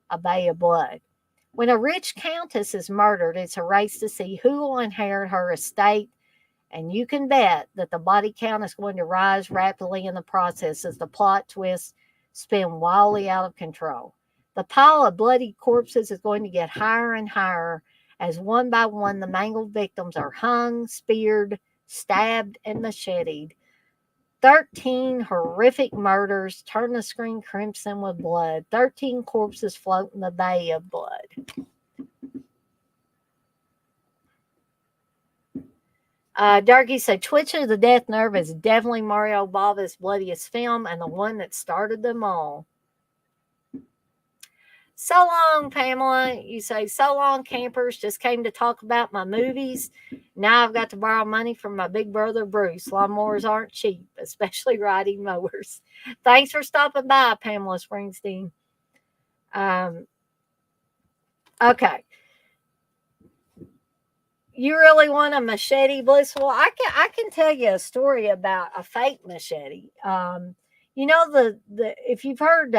A Bay of Blood? When a rich countess is murdered, it's a race to see who will inherit her estate And you can bet that the body count is going to rise rapidly in the process as the plot twists spin wildly out of control. The pile of bloody corpses is going to get higher and higher as one by one the mangled victims are hung, speared, stabbed, and macheted. 13 horrific murders turn the screen crimson with blood. 13 corpses float in the bay of blood. Darky said, Twitch of the Death Nerve is definitely Mario Bava's bloodiest film and the one that started them all. So long, Pamela. You say, so long, campers. Just came to talk about my movies. Now I've got to borrow money from my big brother, Bruce. Lawnmowers aren't cheap, especially riding mowers. Thanks for stopping by, Pamela Springsteen. Okay. You really want a machete, Blissful? I can tell you a story about a fake machete. You know, the if you've heard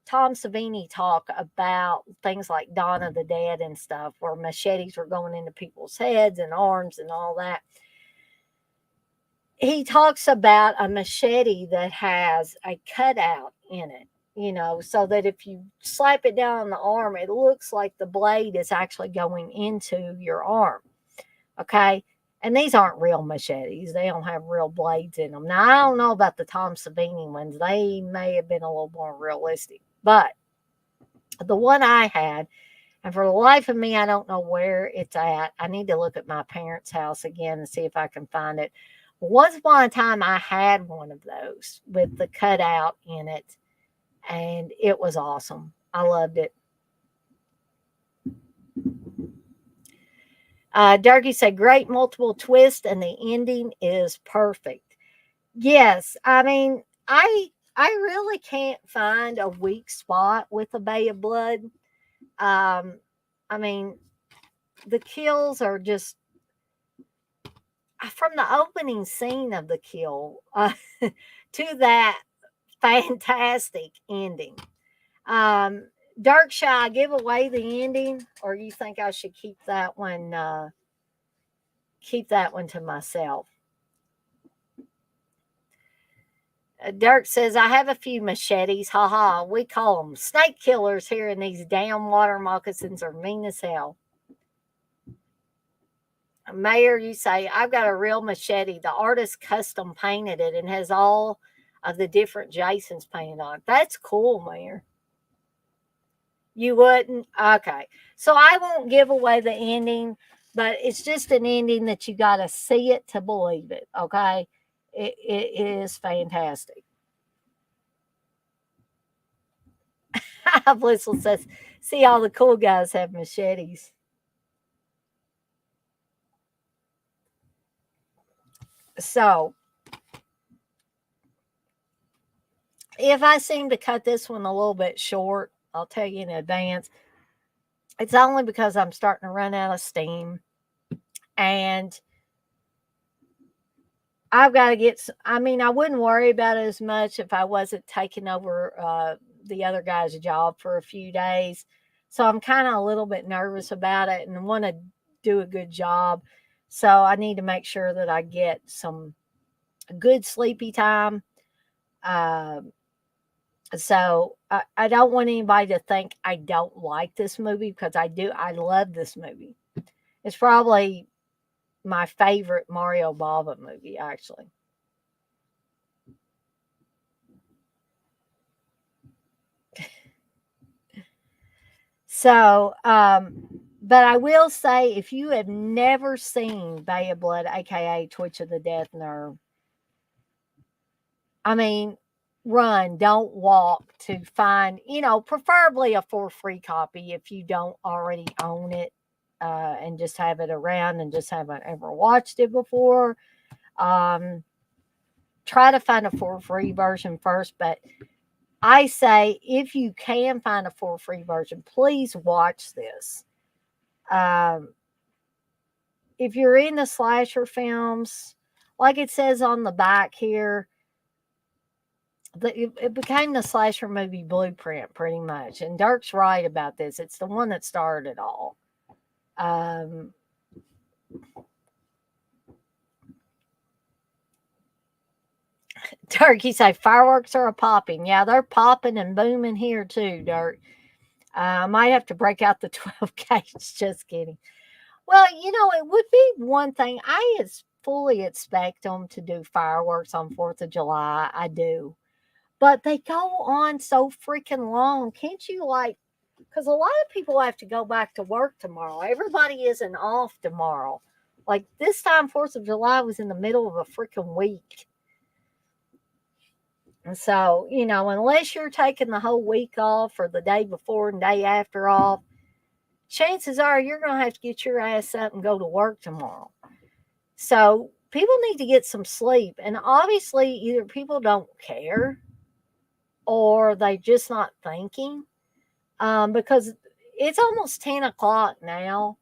Tom Savini talk about things like Dawn of the Dead and stuff, where machetes were going into people's heads and arms and all that. He talks about a machete that has a cutout in it, you know, so that if you slap it down on the arm, it looks like the blade is actually going into your arm. Okay. And these aren't real machetes. They don't have real blades in them. Now, I don't know about the Tom Savini ones. They may have been a little more realistic. But the one I had, and for the life of me, I don't know where it's at. I need to look at my parents' house again and see if I can find it. Once upon a time, I had one of those with the cutout in it, and it was awesome. I loved it. Darky said, great multiple twist, and the ending is perfect. Yes, I mean, I really can't find a weak spot with the Bay of Blood. I mean, the kills are just from the opening scene of the kill to that fantastic ending. Dark Shy, give away the ending, or you think I should keep that one to myself? Dirk says, I have a few machetes. Haha, we call them snake killers here, and these damn water moccasins are mean as hell. Mayor, you say, I've got a real machete. The artist custom painted it and has all of the different Jasons painted on it. That's cool, Mayor. You wouldn't? Okay. So I won't give away the ending, but it's just an ending that you got to see it to believe it. Okay. It is fantastic. Blissful says, see, all the cool guys have machetes. So, if I seem to cut this one a little bit short, I'll tell you in advance. It's only because I'm starting to run out of steam. And I've got to get, I mean, I wouldn't worry about it as much if I wasn't taking over the other guy's job for a few days. So I'm kind of a little bit nervous about it and want to do a good job. So I need to make sure that I get some good sleepy time. So I don't want anybody to think I don't like this movie, because I do. I love this movie. It's probably my favorite Mario Bava movie, actually. So, but I will say, if you have never seen Bay of Blood, aka Twitch of the Death Nerve, I mean, run, don't walk to find, preferably a for free copy if you don't already own it, and just have it around and just haven't ever watched it before. Try to find a for free version first, but I say, if you can find a for free version, please watch this. If you're in the slasher films, like it says on the back here, it became the slasher movie blueprint pretty much. And Dirk's right about this. It's the one that started it all. Turkey say fireworks are a popping. Yeah, they're popping and booming here too, Dirt. I might have to break out the 12 gauge. Just kidding. Well, it would be one thing. Fully expect them to do fireworks on 4th of July. I do. But they go on so freaking long. Can't you, because a lot of people have to go back to work tomorrow. Everybody isn't off tomorrow. Like this time, 4th of July was in the middle of a freaking week. And so, unless you're taking the whole week off or the day before and day after off, chances are you're going to have to get your ass up and go to work tomorrow. So people need to get some sleep. And obviously, either people don't care or they just not thinking. Because it's almost 10 o'clock now.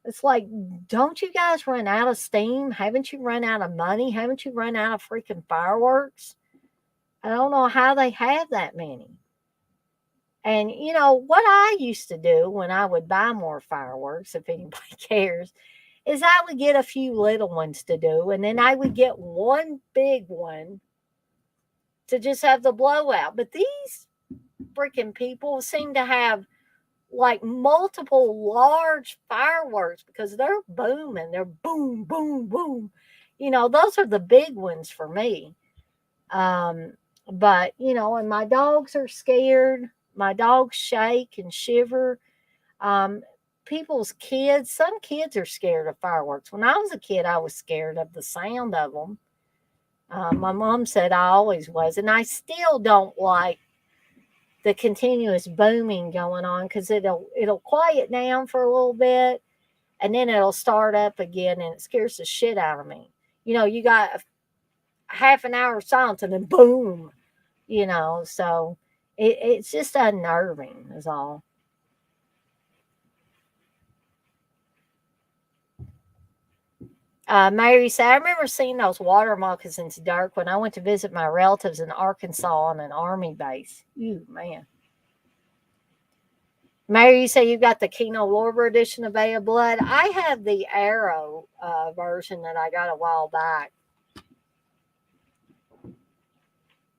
It's like, don't you guys run out of steam? Haven't you run out of money? Haven't you run out of freaking fireworks? I don't know how they have that many. And, what I used to do when I would buy more fireworks, if anybody cares, is I would get a few little ones to do, and then I would get one big one to just have the blowout. But these freaking people seem to have like multiple large fireworks because they're booming. They're boom, boom, boom. Those are the big ones for me. But, and my dogs are scared. My dogs shake and shiver. People's kids, some kids are scared of fireworks. When I was a kid, I was scared of the sound of them. My mom said I always was. And I still don't like the continuous booming going on because it'll quiet down for a little bit and then it'll start up again and it scares the shit out of me. You got a half an hour of silence and then boom, so it's just unnerving is all. Mary said, I remember seeing those water moccasins dark when I went to visit my relatives in Arkansas on an army base. Ooh, man. Mary, you say you've got the Keno Lorber edition of Bay of Blood. I have the Arrow version that I got a while back.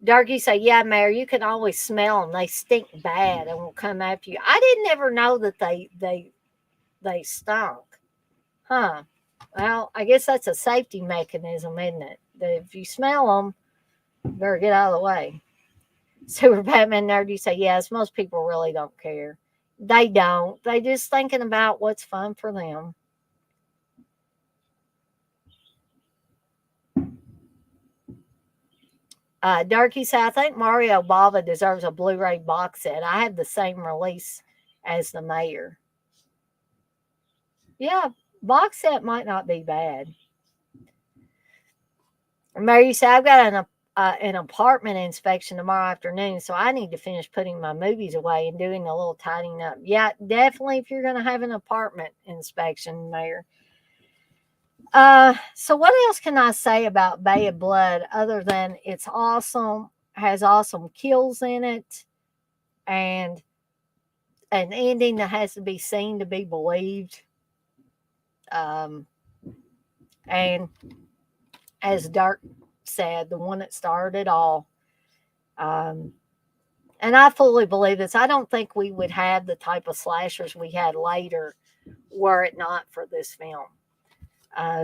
Darky say, yeah, Mary, you can always smell them. They stink bad and will come after you. I didn't ever know that they stunk. Huh. Well, I guess that's a safety mechanism, isn't it? That if you smell them, you better get out of the way. Super Batman Nerd, you say, yes, most people really don't care. They don't. They just thinking about what's fun for them. Darky said, I think Mario Bava deserves a Blu-ray box set. I have the same release as the mayor. Yeah, box set might not be bad. Mary said, I've got an apartment inspection tomorrow afternoon, so I need to finish putting my movies away and doing a little tidying up. Yeah, definitely if you're going to have an apartment inspection, Mayor. So what else can I say about Bay of Blood other than it's awesome, has awesome kills in it, and an ending that has to be seen to be believed. And as Dark said, the one that started it all. And I fully believe this. I don't think we would have the type of slashers we had later were it not for this film.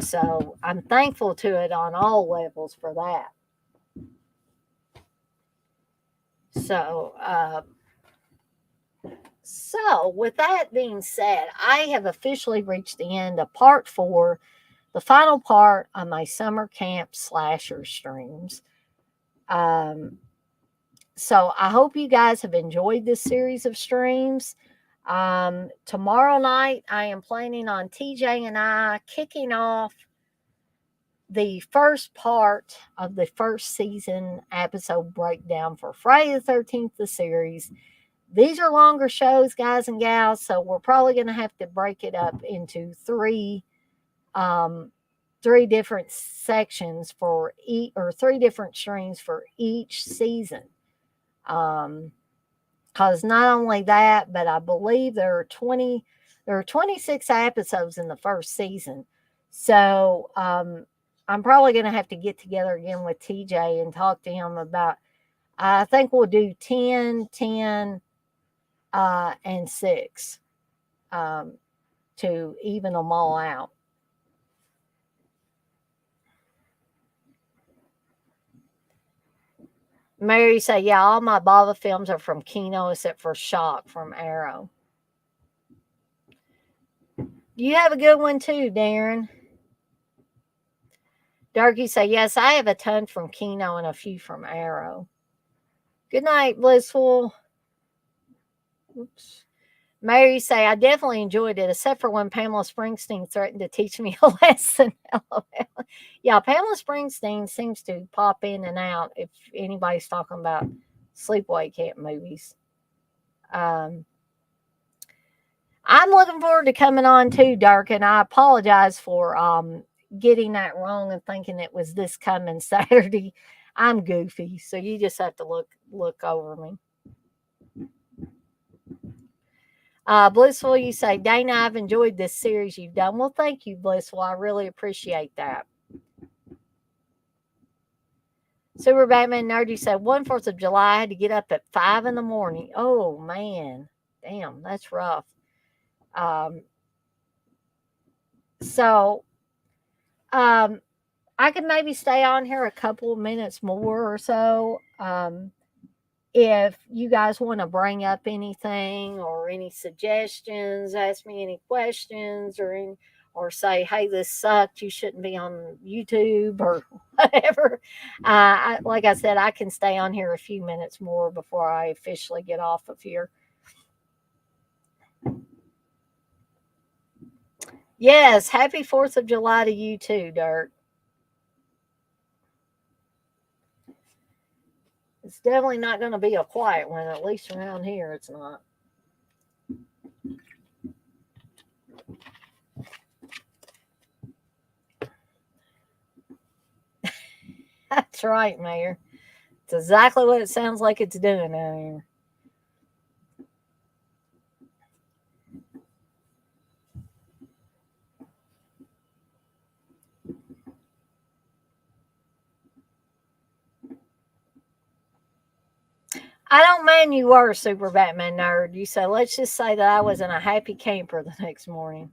So I'm thankful to it on all levels for that. So with that being said, I have officially reached the end of part 4, the final part of my Summer Camp Slasher streams. So I hope you guys have enjoyed this series of streams. Tomorrow night, I am planning on TJ and I kicking off the first part of the first season episode breakdown for Friday the 13th, the series. These are longer shows, guys and gals, so we're probably going to have to break it up into three different sections for each, or 3 different streams for each season. Because not only that, but I believe there are 26 episodes in the first season. So I'm probably going to have to get together again with TJ and talk to him about, I think we'll do 10, 10, and 6 to even them all out. Mary say, yeah, all my Bava films are from Kino except for Shock from Arrow. You have a good one too, Darren. Darky say, yes, I have a ton from Kino and a few from Arrow. Good night, Blissful. Oops. Mary say, I definitely enjoyed it, except for when Pamela Springsteen threatened to teach me a lesson. Yeah, Pamela Springsteen seems to pop in and out if anybody's talking about sleepaway camp movies. I'm looking forward to coming on too, Dark, and I apologize for getting that wrong and thinking it was this coming Saturday. I'm goofy, so you just have to look over me. Blissful, you say, Dana, I've enjoyed this series you've done. Well, thank you, Blissful. I really appreciate that. Super Batman Nerd, you said 4th of July, I had to get up at 5 in the morning. Oh, man. Damn, that's rough. So, I could maybe stay on here a couple of minutes more or so. If you guys want to bring up anything or any suggestions, ask me any questions or say, hey, this sucked, you shouldn't be on YouTube or whatever. Like I said, I can stay on here a few minutes more before I officially get off of here. Yes, happy 4th of July to you too, Dirk. It's definitely not going to be a quiet one, at least around here it's not. That's right, Mayor. It's exactly what it sounds like it's doing out here. I don't mean you were, Super Batman Nerd. You said, let's just say that I was in a happy camper the next morning.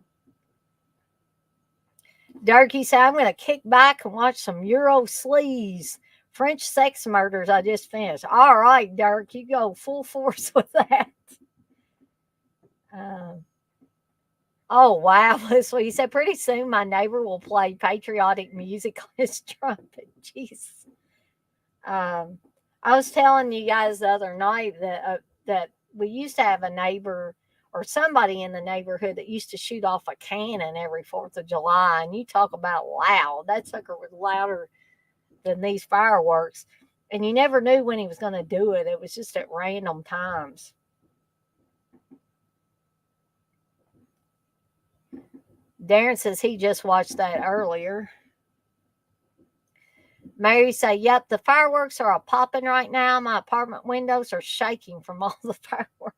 Darky said, I'm going to kick back and watch some Euro sleaze. French sex murders I just finished. All right, Dirk, you go full force with that. Oh, wow. That's what he said. Pretty soon my neighbor will play patriotic music on his trumpet. Jeez. I was telling you guys the other night that we used to have a neighbor or somebody in the neighborhood that used to shoot off a cannon every 4th of July. And you talk about loud. That sucker was louder than these fireworks. And you never knew when he was going to do it. It was just at random times. Darren says he just watched that earlier. Mary say, yep, the fireworks are all popping right now. My apartment windows are shaking from all the fireworks.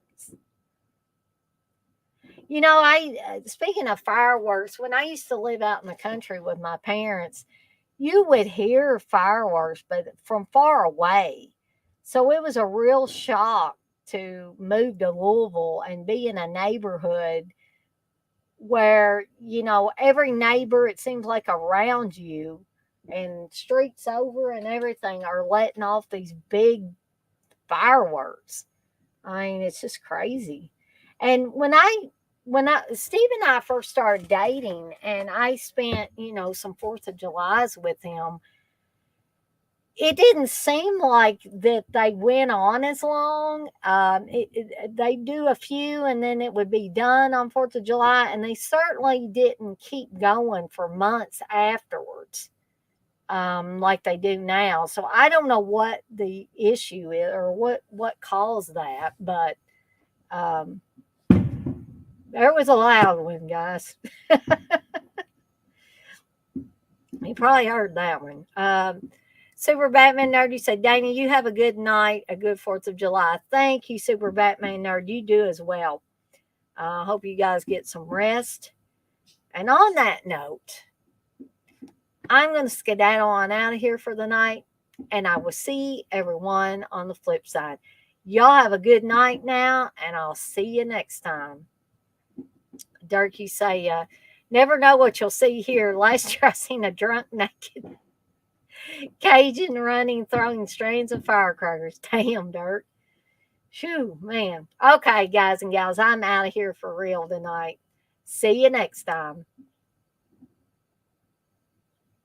You know, speaking of fireworks, when I used to live out in the country with my parents, you would hear fireworks, but from far away. So it was a real shock to move to Louisville and be in a neighborhood where, you know, every neighbor, it seems like around you and streets over and everything are letting off these big fireworks. I mean, it's just crazy. And when Steve and I first started dating and I spent, you know, some 4th of July's with him, it didn't seem like that they went on as long. They do a few and then it would be done on 4th of July. And they certainly didn't keep going for months afterwards like they do now. So I don't know what the issue is or what caused that. But there was a loud one, guys. You probably heard that one. Super Batman Nerd, you said, Dana, you have a good night, a good 4th of July. Thank you, Super Batman Nerd. You do as well. Hope you guys get some rest. And on that note, I'm going to skedaddle on out of here for the night, and I will see everyone on the flip side. Y'all have a good night now, and I'll see you next time. Dirk, you say, never know what you'll see here. Last year I seen a drunk, naked Cajun running, throwing strings of firecrackers. Damn, Dirk. Shoo, man. Okay, guys and gals, I'm out of here for real tonight. See you next time.